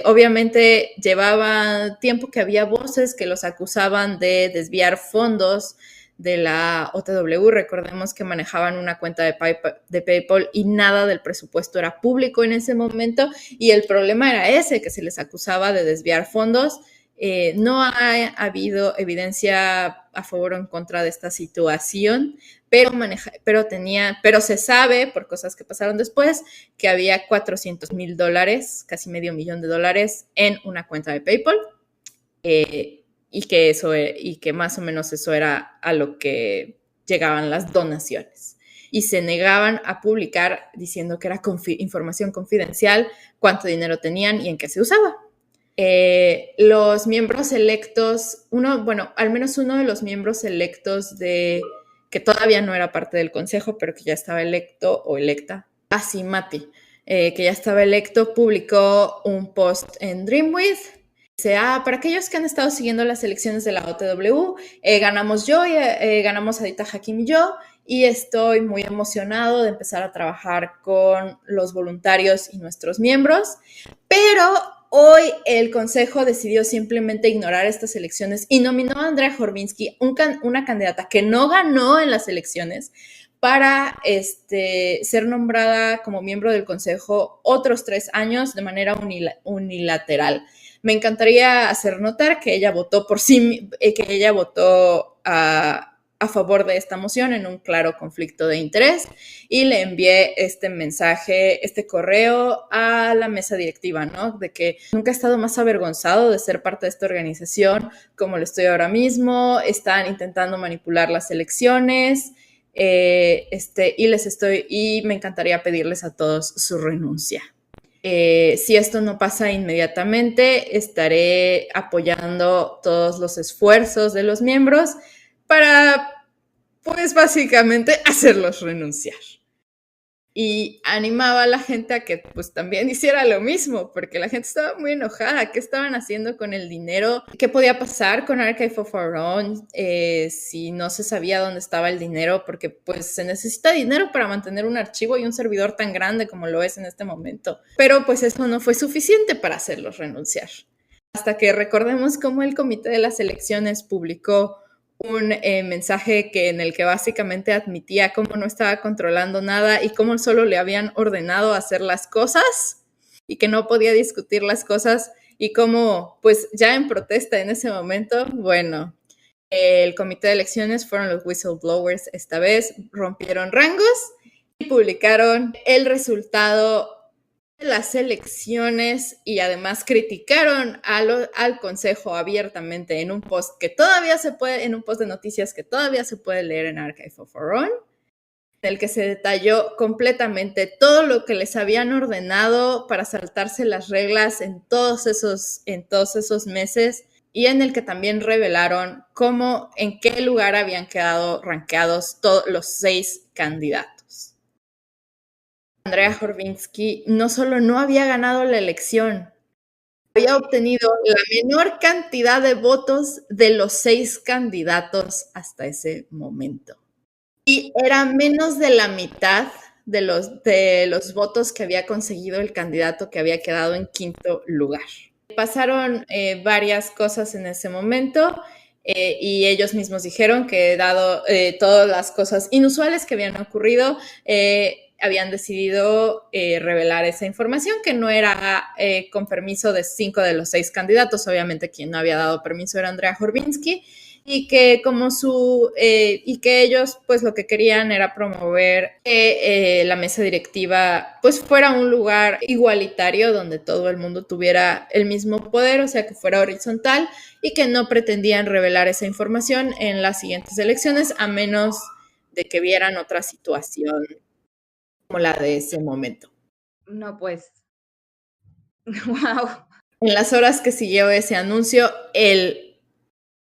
obviamente llevaba tiempo que había voces que los acusaban de desviar fondos de la OTW. Recordemos que manejaban una cuenta de PayPal y nada del presupuesto era público en ese momento, y el problema era ese, que se les acusaba de desviar fondos. No ha habido evidencia a favor o en contra de esta situación, pero se sabe, por cosas que pasaron después, que había $400,000, casi $500,000 en una cuenta de PayPal. y que más o menos eso era a lo que llegaban las donaciones. Y se negaban a publicar diciendo que era información confidencial, cuánto dinero tenían y en qué se usaba. Los miembros electos, al menos uno de los miembros electos que todavía no era parte del consejo, pero que ya estaba electo o electa, Mati, que ya estaba electo, publicó un post en Dreamwidth. Dice, para aquellos que han estado siguiendo las elecciones de la OTW, ganamos yo, ganamos Adita Hakim y yo, y estoy muy emocionado de empezar a trabajar con los voluntarios y nuestros miembros, pero hoy el consejo decidió simplemente ignorar estas elecciones y nominó a Andrea Horvinsky, una candidata que no ganó en las elecciones, para ser nombrada como miembro del consejo otros 3 años de manera unilateral. Me encantaría hacer notar que ella votó a favor de esta moción en un claro conflicto de interés, y le envié este mensaje, este correo a la mesa directiva, ¿no? De que nunca he estado más avergonzado de ser parte de esta organización como lo estoy ahora mismo. Están intentando manipular las elecciones, y me encantaría pedirles a todos su renuncia. Si esto no pasa inmediatamente, estaré apoyando todos los esfuerzos de los miembros para, pues básicamente, hacerlos renunciar. Y animaba a la gente a que pues también hiciera lo mismo, porque la gente estaba muy enojada. ¿Qué estaban haciendo con el dinero? ¿Qué podía pasar con Archive of Our Own si no se sabía dónde estaba el dinero? Porque pues se necesita dinero para mantener un archivo y un servidor tan grande como lo es en este momento. Pero pues eso no fue suficiente para hacerlos renunciar. Hasta que recordemos cómo el comité de las elecciones publicó un mensaje en el que básicamente admitía cómo no estaba controlando nada y cómo solo le habían ordenado hacer las cosas y que no podía discutir las cosas, y cómo, pues ya en protesta en ese momento, el comité de elecciones fueron los whistleblowers esta vez, rompieron rangos y publicaron el resultado las elecciones, y además criticaron al consejo abiertamente en un post en un post de noticias que todavía se puede leer en Archive of Our Own, en el que se detalló completamente todo lo que les habían ordenado para saltarse las reglas en todos esos meses, y en el que también revelaron en qué lugar habían quedado rankeados todos los 6 candidatos. Andrea Horvinsky no solo no había ganado la elección, había obtenido la menor cantidad de votos de los 6 candidatos hasta ese momento. Y era menos de la mitad de los votos que había conseguido el candidato que había quedado en 5º lugar. Pasaron varias cosas en ese momento, y ellos mismos dijeron que dado todas las cosas inusuales que habían ocurrido, habían decidido revelar esa información, que no era con permiso de 5 de los 6 candidatos. Obviamente quien no había dado permiso era Andrea Horvinsky, y que y que ellos pues lo que querían era promover que la mesa directiva pues fuera un lugar igualitario donde todo el mundo tuviera el mismo poder, o sea, que fuera horizontal, y que no pretendían revelar esa información en las siguientes elecciones a menos de que vieran otra situación como la de ese momento.
No, pues. Wow.
En las horas que siguió ese anuncio,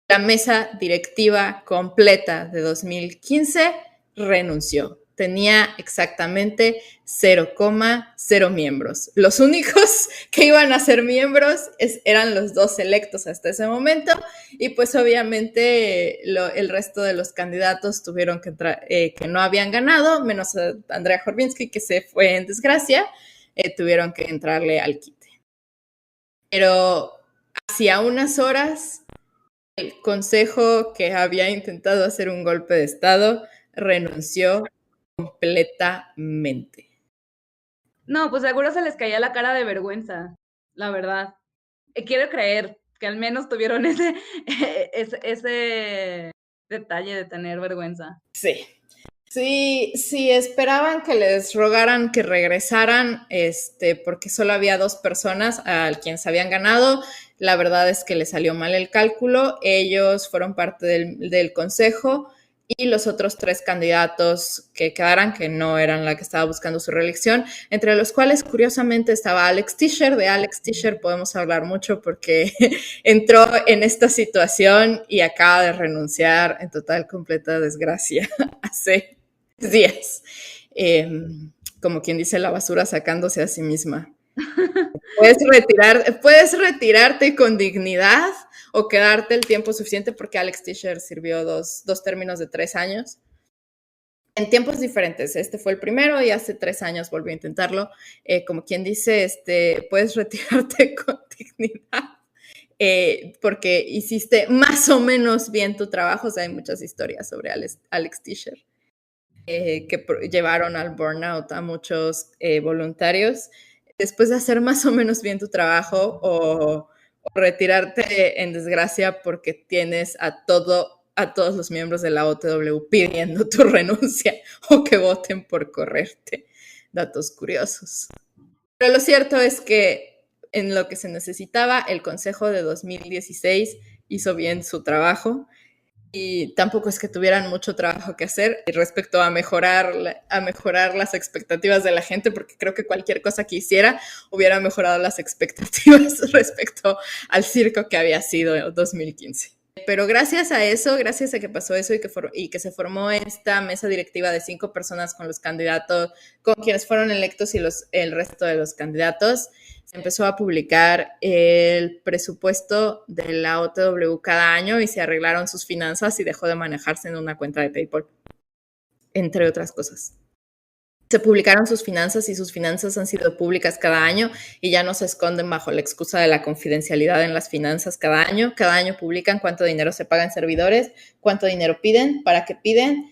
la mesa directiva completa de 2015 renunció. Tenía exactamente 0,0 miembros. Los únicos que iban a ser miembros eran los 2 electos hasta ese momento, y pues obviamente el resto de los candidatos tuvieron que entrar, que no habían ganado, menos Andrea Horvinsky, que se fue en desgracia, tuvieron que entrarle al quite. Pero hacia unas horas, el consejo, que había intentado hacer un golpe de estado, renunció completamente.
No, pues seguro se les caía la cara de vergüenza, la verdad. Quiero creer que al menos tuvieron ese detalle de tener vergüenza.
Sí. Sí, sí, esperaban que les rogaran que regresaran, porque solo había 2 personas a quienes habían ganado. La verdad es que les salió mal el cálculo. Ellos fueron parte del consejo y los otros 3 candidatos que quedaran, que no eran la que estaba buscando su reelección, entre los cuales curiosamente estaba Alex Tischer. De Alex Tischer podemos hablar mucho porque entró en esta situación y acaba de renunciar en total, completa desgracia hace días. Como quien dice, la basura sacándose a sí misma. Puedes retirarte con dignidad o quedarte el tiempo suficiente, porque Alex Tischer sirvió dos términos de 3 años en tiempos diferentes. Este fue el primero y hace 3 años volvió a intentarlo. Como quien dice, puedes retirarte con dignidad. Porque hiciste más o menos bien tu trabajo. O sea, hay muchas historias sobre Alex Tischer que llevaron al burnout a muchos voluntarios. Después de hacer más o menos bien tu trabajo o retirarte en desgracia porque tienes a todos los miembros de la OTW pidiendo tu renuncia o que voten por correrte. Datos curiosos. Pero lo cierto es que en lo que se necesitaba, el Consejo de 2016 hizo bien su trabajo y tampoco es que tuvieran mucho trabajo que hacer respecto a mejorar las expectativas de la gente, porque creo que cualquier cosa que hiciera hubiera mejorado las expectativas respecto al circo que había sido en 2015. Pero gracias a eso, gracias a que pasó eso y que se formó esta mesa directiva de 5 personas con los candidatos, con quienes fueron electos y el resto de los candidatos, se empezó a publicar el presupuesto de la OTW cada año y se arreglaron sus finanzas y dejó de manejarse en una cuenta de PayPal, entre otras cosas. Se publicaron sus finanzas y sus finanzas han sido públicas cada año y ya no se esconden bajo la excusa de la confidencialidad en las finanzas cada año. Cada año publican cuánto dinero se paga en servidores, cuánto dinero piden, para qué piden,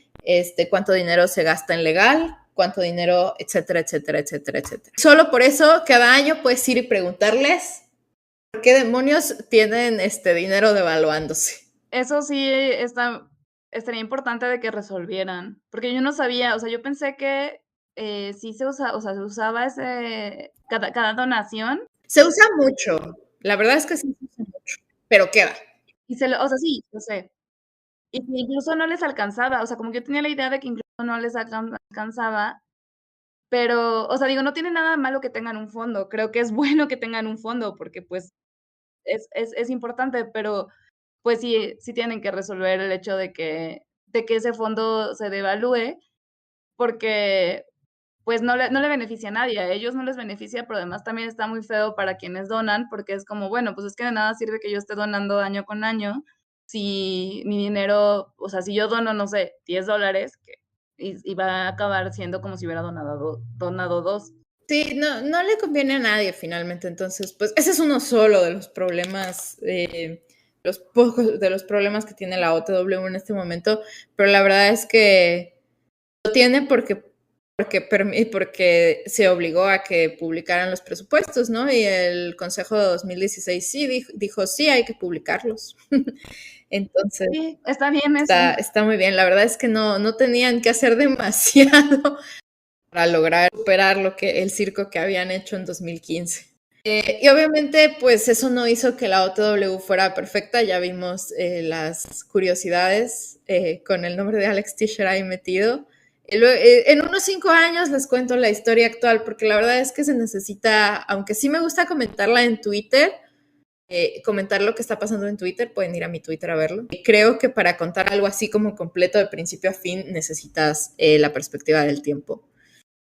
cuánto dinero se gasta en legal, cuánto dinero, etcétera, etcétera, etcétera, etcétera. Solo por eso, cada año puedes ir y preguntarles por qué demonios tienen dinero devaluándose.
Eso sí estaría importante de que resolvieran, porque yo no sabía, o sea, yo pensé que sí se usaba cada donación.
Se usa mucho, la verdad es que sí se usa mucho, pero queda.
O sea, sí, yo sé. Y que incluso no les alcanzaba, o sea, como que yo tenía la idea de que incluso no les alcanzaba, pero, o sea, digo, no tiene nada malo que tengan un fondo, creo que es bueno que tengan un fondo porque, pues, es importante, pero, pues, sí tienen que resolver el hecho de que ese fondo se devalúe, porque, pues, no le beneficia a nadie, a ellos no les beneficia, pero además también está muy feo para quienes donan, porque es como, bueno, pues, es que de nada sirve que yo esté donando año con año, si mi dinero, o sea, si yo dono, no sé, $10, y va a acabar siendo como si hubiera donado 2.
Sí, no le conviene a nadie finalmente, entonces, pues ese es uno solo de los problemas, los pocos de los problemas que tiene la OTW en este momento, pero la verdad es que lo tiene porque se obligó a que publicaran los presupuestos, ¿no? Y el Consejo de 2016 sí dijo sí, hay que publicarlos. Entonces,
Sí, está bien eso.
está muy bien. La verdad es que no tenían que hacer demasiado para lograr superar el circo que habían hecho en 2015. Y obviamente, pues eso no hizo que la OTW fuera perfecta. Ya vimos las curiosidades con el nombre de Alex Tischer ahí metido. En unos 5 años les cuento la historia actual, porque la verdad es que se necesita, aunque sí me gusta comentarla en Twitter, comentar lo que está pasando en Twitter, pueden ir a mi Twitter a verlo. Y creo que para contar algo así como completo de principio a fin necesitas la perspectiva del tiempo,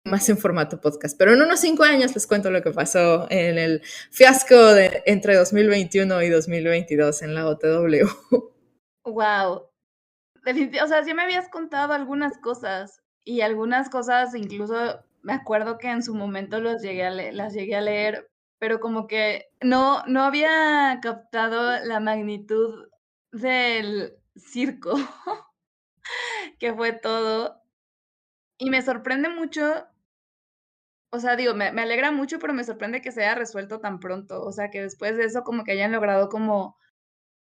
más en formato podcast. Pero en unos 5 años les cuento lo que pasó en el fiasco entre 2021 y 2022 en la OTW.
Wow. O sea, sí me habías contado algunas cosas y algunas cosas incluso me acuerdo que en su momento las llegué a leer, pero como que no había captado la magnitud del circo que fue todo. Y me sorprende mucho, o sea, digo, me alegra mucho, pero me sorprende que se haya resuelto tan pronto. O sea, que después de eso como que hayan logrado como,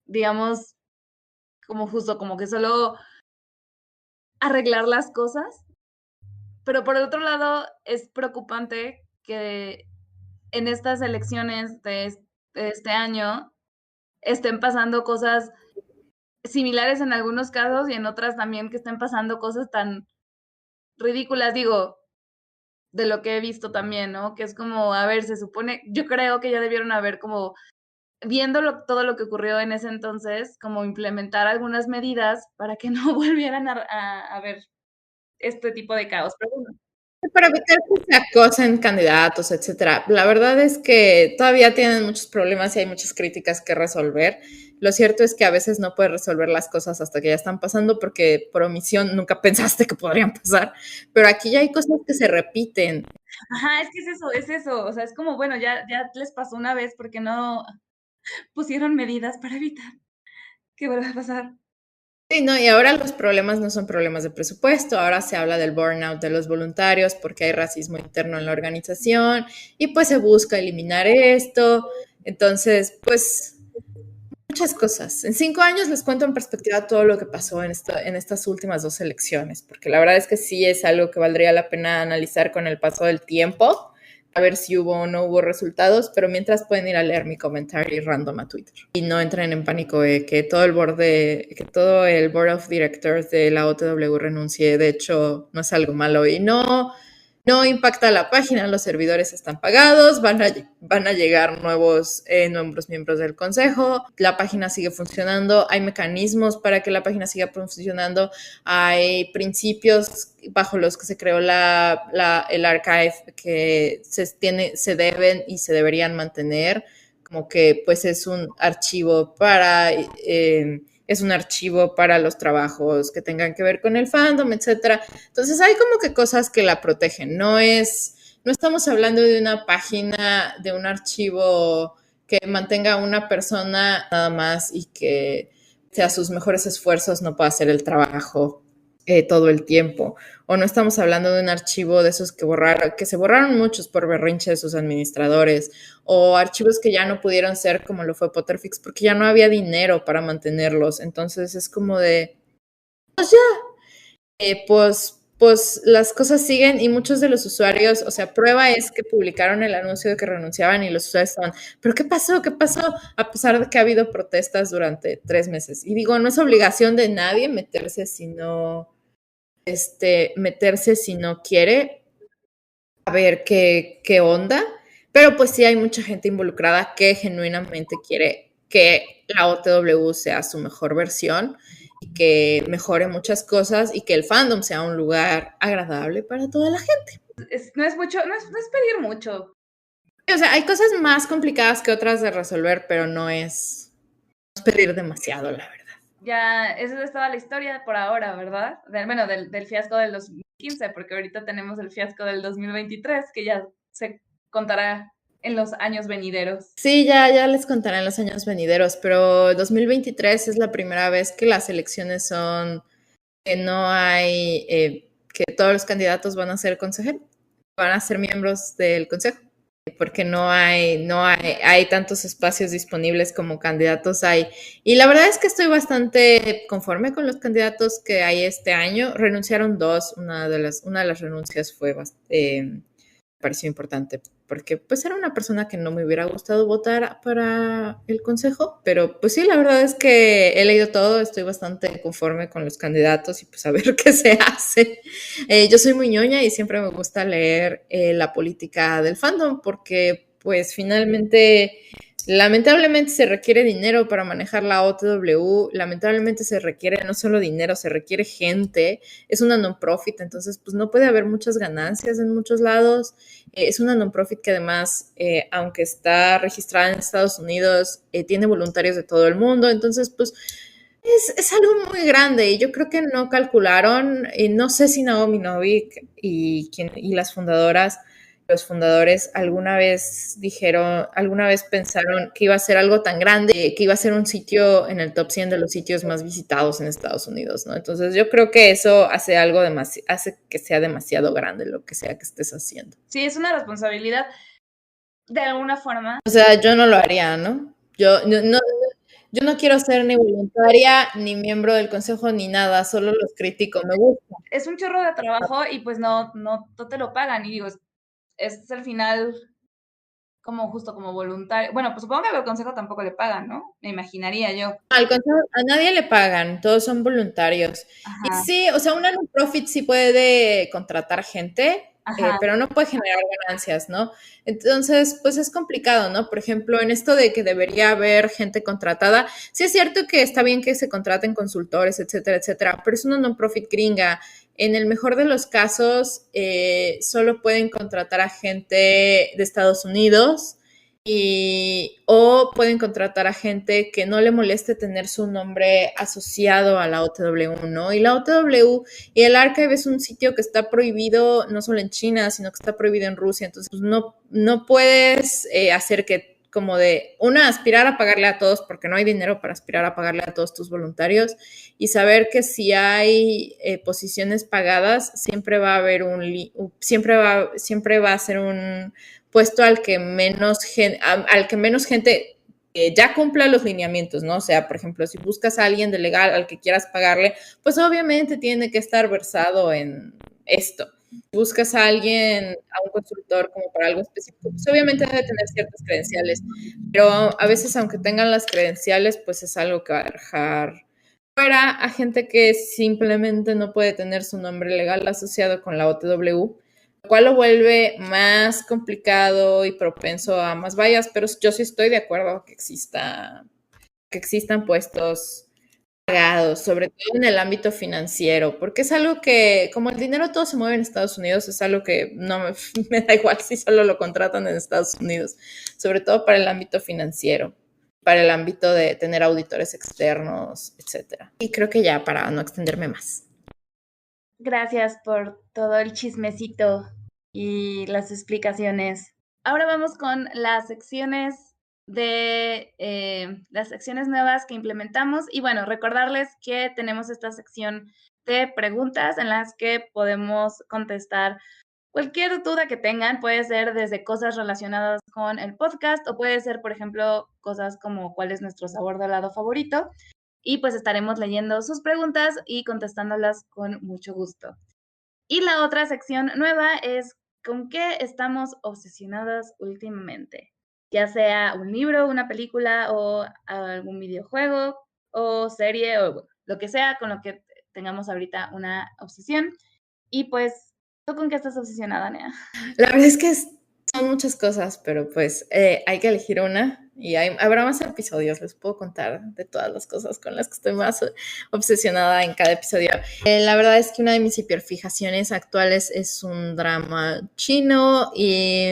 digamos, como justo, como que solo arreglar las cosas, pero por el otro lado es preocupante que en estas elecciones de este año estén pasando cosas similares en algunos casos y en otras también que estén pasando cosas tan ridículas, digo, de lo que he visto también, ¿no? Que es como, a ver, se supone, yo creo que ya debieron haber como, viendo todo lo que ocurrió en ese entonces, como implementar algunas medidas para que no volvieran a ver este tipo de caos. Pero bueno.
Para evitar que se acosen candidatos, etcétera. La verdad es que todavía tienen muchos problemas y hay muchas críticas que resolver. Lo cierto es que a veces no puedes resolver las cosas hasta que ya están pasando porque por omisión nunca pensaste que podrían pasar. Pero aquí ya hay cosas que se repiten.
Ajá, es que es eso. O sea, es como, bueno, ya les pasó una vez porque no pusieron medidas para evitar que vuelva a pasar.
Sí, no, y ahora los problemas no son problemas de presupuesto, ahora se habla del burnout de los voluntarios porque hay racismo interno en la organización y pues se busca eliminar esto. Entonces, pues muchas cosas. En 5 años les cuento en perspectiva todo lo que pasó en estas últimas 2 elecciones, porque la verdad es que sí es algo que valdría la pena analizar con el paso del tiempo, a ver si hubo o no hubo resultados, pero mientras pueden ir a leer mi comentario random a Twitter. Y no entren en pánico de que todo el board of directors de la OTW renuncie, de hecho no es algo malo y no impacta la página, los servidores están pagados, van a llegar nuevos miembros del consejo, la página sigue funcionando, hay mecanismos para que la página siga funcionando, hay principios bajo los que se creó el archive que se deben y se deberían mantener, como que pues es un archivo para los trabajos que tengan que ver con el fandom, etcétera. Entonces hay como que cosas que la protegen. No estamos hablando de una página, de un archivo que mantenga a una persona nada más y que sea sus mejores esfuerzos no pueda hacer el trabajo todo el tiempo. O no estamos hablando de un archivo de esos que se borraron muchos por berrinche de sus administradores, o archivos que ya no pudieron ser como lo fue Potterfix, porque ya no había dinero para mantenerlos. Entonces es como de, pues ya, pues las cosas siguen y muchos de los usuarios, o sea, prueba es que publicaron el anuncio de que renunciaban y los usuarios estaban, ¿pero qué pasó? ¿Qué pasó? A pesar de que ha habido protestas durante 3 meses. Y digo, no es obligación de nadie meterse si no quiere, a ver qué onda, pero pues sí hay mucha gente involucrada que genuinamente quiere que la OTW sea su mejor versión y que mejore muchas cosas y que el fandom sea un lugar agradable para toda la gente.
No es pedir mucho.
O sea, hay cosas más complicadas que otras de resolver, pero no es pedir demasiado, la verdad.
Ya, esa es toda la historia por ahora, ¿verdad? Del fiasco del 2015, porque ahorita tenemos el fiasco del 2023, que ya se contará en los años venideros.
Sí, ya les contaré en los años venideros, pero 2023 es la primera vez que las elecciones son que no hay, que todos los candidatos van a ser consejeros, van a ser miembros del consejo, porque hay tantos espacios disponibles como candidatos hay. Y la verdad es que estoy bastante conforme con los candidatos que hay este año. Renunciaron 2, una de las renuncias fue pareció importante porque pues era una persona que no me hubiera gustado votar para el consejo, pero pues sí, la verdad es que he leído todo, estoy bastante conforme con los candidatos y pues a ver qué se hace. Yo soy muy ñoña y siempre me gusta leer la política del fandom porque pues finalmente lamentablemente se requiere dinero para manejar la OTW, lamentablemente se requiere no solo dinero, se requiere gente, es una non-profit, entonces pues no puede haber muchas ganancias en muchos lados, es una non-profit que además, aunque está registrada en Estados Unidos, tiene voluntarios de todo el mundo, entonces pues es algo muy grande y yo creo que no calcularon, no sé si Naomi Novik y los fundadores alguna vez pensaron que iba a ser algo tan grande, que iba a ser un sitio en el top 100 de los sitios más visitados en Estados Unidos, ¿no? Entonces yo creo que eso hace que sea demasiado grande lo que sea que estés haciendo.
Sí, es una responsabilidad de alguna forma.
O sea, yo no lo haría, ¿no? Yo no yo no quiero ser ni voluntaria, ni miembro del consejo, ni nada, solo los critico, me gusta.
Es un chorro de trabajo y pues no te lo pagan. Y digo, es al final como justo como voluntario. Bueno, pues supongo que al consejo tampoco le pagan, ¿no? Me imaginaría yo.
Al consejo, a nadie le pagan, todos son voluntarios. Y
Ajá,
sí, o sea, una non-profit sí puede contratar gente,
ajá,
pero no puede generar ganancias, ¿no? Entonces, pues es complicado, ¿no? Por ejemplo, en esto de que debería haber gente contratada, sí es cierto que está bien que se contraten consultores, etcétera, etcétera, pero es una non-profit gringa. En el mejor de los casos, solo pueden contratar a gente de Estados Unidos o pueden contratar a gente que no le moleste tener su nombre asociado a la OTW, ¿no? Y la OTW y el Archive es un sitio que está prohibido no solo en China, sino que está prohibido en Rusia. Entonces, pues, no puedes hacer que como de, aspirar a pagarle a todos, porque no hay dinero para aspirar a pagarle a todos tus voluntarios, y saber que si hay posiciones pagadas, siempre va a haber siempre va a ser un puesto al que menos gente ya cumpla los lineamientos, ¿no? O sea, por ejemplo, si buscas a alguien de legal al que quieras pagarle, pues obviamente tiene que estar versado en esto. Si buscas a alguien, a un consultor como para algo específico, pues obviamente debe tener ciertas credenciales, pero a veces aunque tengan las credenciales, pues es algo que va a dejar fuera a gente que simplemente no puede tener su nombre legal asociado con la OTW, lo cual lo vuelve más complicado y propenso a más vallas, pero yo sí estoy de acuerdo que existan puestos pagados, sobre todo en el ámbito financiero, porque es algo que, como el dinero todo se mueve en Estados Unidos, es algo que no me da igual si solo lo contratan en Estados Unidos, sobre todo para el ámbito financiero, para el ámbito de tener auditores externos, etcétera. Y creo que ya para no extenderme más.
gracias por todo el chismecito y las explicaciones. Ahora vamos con las secciones de las secciones nuevas que implementamos y bueno, recordarles que tenemos esta sección de preguntas en las que podemos contestar cualquier duda que tengan. Puede ser desde cosas relacionadas con el podcast o puede ser, por ejemplo, cosas como cuál es nuestro sabor de helado favorito. Y pues estaremos leyendo sus preguntas y contestándolas con mucho gusto. Y la otra sección nueva es ¿con qué estamos obsesionadas últimamente? Ya sea un libro, una película o algún videojuego o serie o bueno, lo que sea con lo que tengamos ahorita una obsesión. Y pues, ¿tú con qué estás obsesionada, Nea?
La verdad es que son muchas cosas, pero pues hay que elegir una y habrá más episodios. Les puedo contar de todas las cosas con las que estoy más obsesionada en cada episodio. La verdad es que una de mis hiperfijaciones actuales es un drama chino y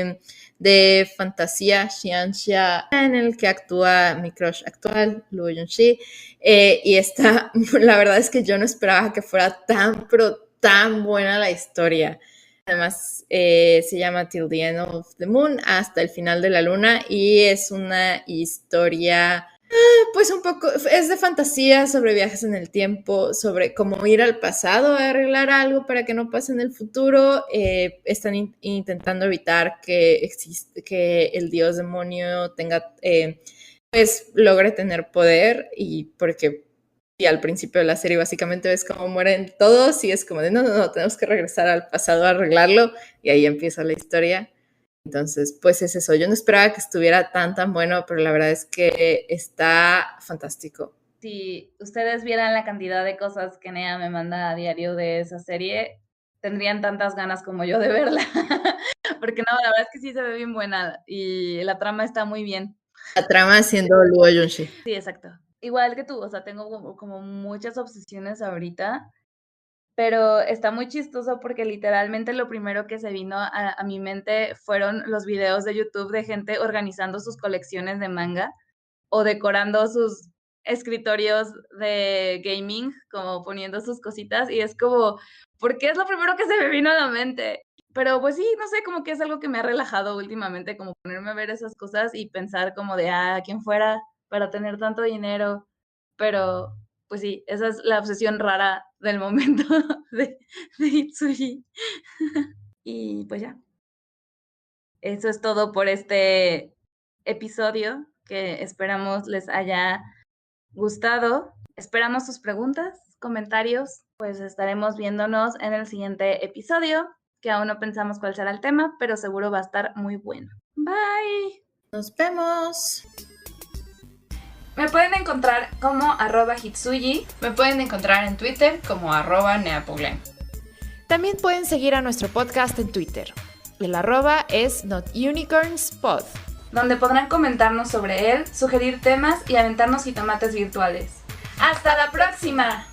de fantasía xianxia en el que actúa mi crush actual, Luo Yunxi. Y la verdad es que yo no esperaba que fuera pero tan buena la historia. Además, se llama Till the End of the Moon, hasta el final de la luna, y es una historia, pues un poco, es de fantasía sobre viajes en el tiempo, sobre cómo ir al pasado a arreglar algo para que no pase en el futuro. Están intentando evitar que el dios demonio pues logre tener poder, y porque y al principio de la serie básicamente ves cómo mueren todos y es como de no, tenemos que regresar al pasado a arreglarlo y ahí empieza la historia. Entonces, pues es eso. Yo no esperaba que estuviera tan bueno, pero la verdad es que está fantástico.
Si ustedes vieran la cantidad de cosas que Nea me manda a diario de esa serie, tendrían tantas ganas como yo de verla. Porque no, la verdad es que sí se ve bien buena y la trama está muy bien.
La trama siendo Luo Yunxi.
Sí, exacto. Igual que tú, o sea, tengo como muchas obsesiones ahorita, pero está muy chistoso porque literalmente lo primero que se vino a mi mente fueron los videos de YouTube de gente organizando sus colecciones de manga o decorando sus escritorios de gaming, como poniendo sus cositas, y es como, ¿por qué es lo primero que se me vino a la mente? Pero pues sí, no sé, como que es algo que me ha relajado últimamente, como ponerme a ver esas cosas y pensar como de, ¿quién fuera para tener tanto dinero? Pero pues sí, esa es la obsesión rara del momento de Itsuhi. Y pues ya, eso es todo por este episodio que esperamos les haya gustado. Esperamos sus preguntas, comentarios, pues estaremos viéndonos en el siguiente episodio, que aún no pensamos cuál será el tema, pero seguro va a estar muy bueno. Bye.
Nos vemos.
Me pueden encontrar como @hitsuyi.
Me pueden encontrar en Twitter como @neapoglen.
También pueden seguir a nuestro podcast en Twitter. El @ es NotUnicornsPod,
donde podrán comentarnos sobre él, sugerir temas y aventarnos jitomates virtuales. ¡Hasta la próxima!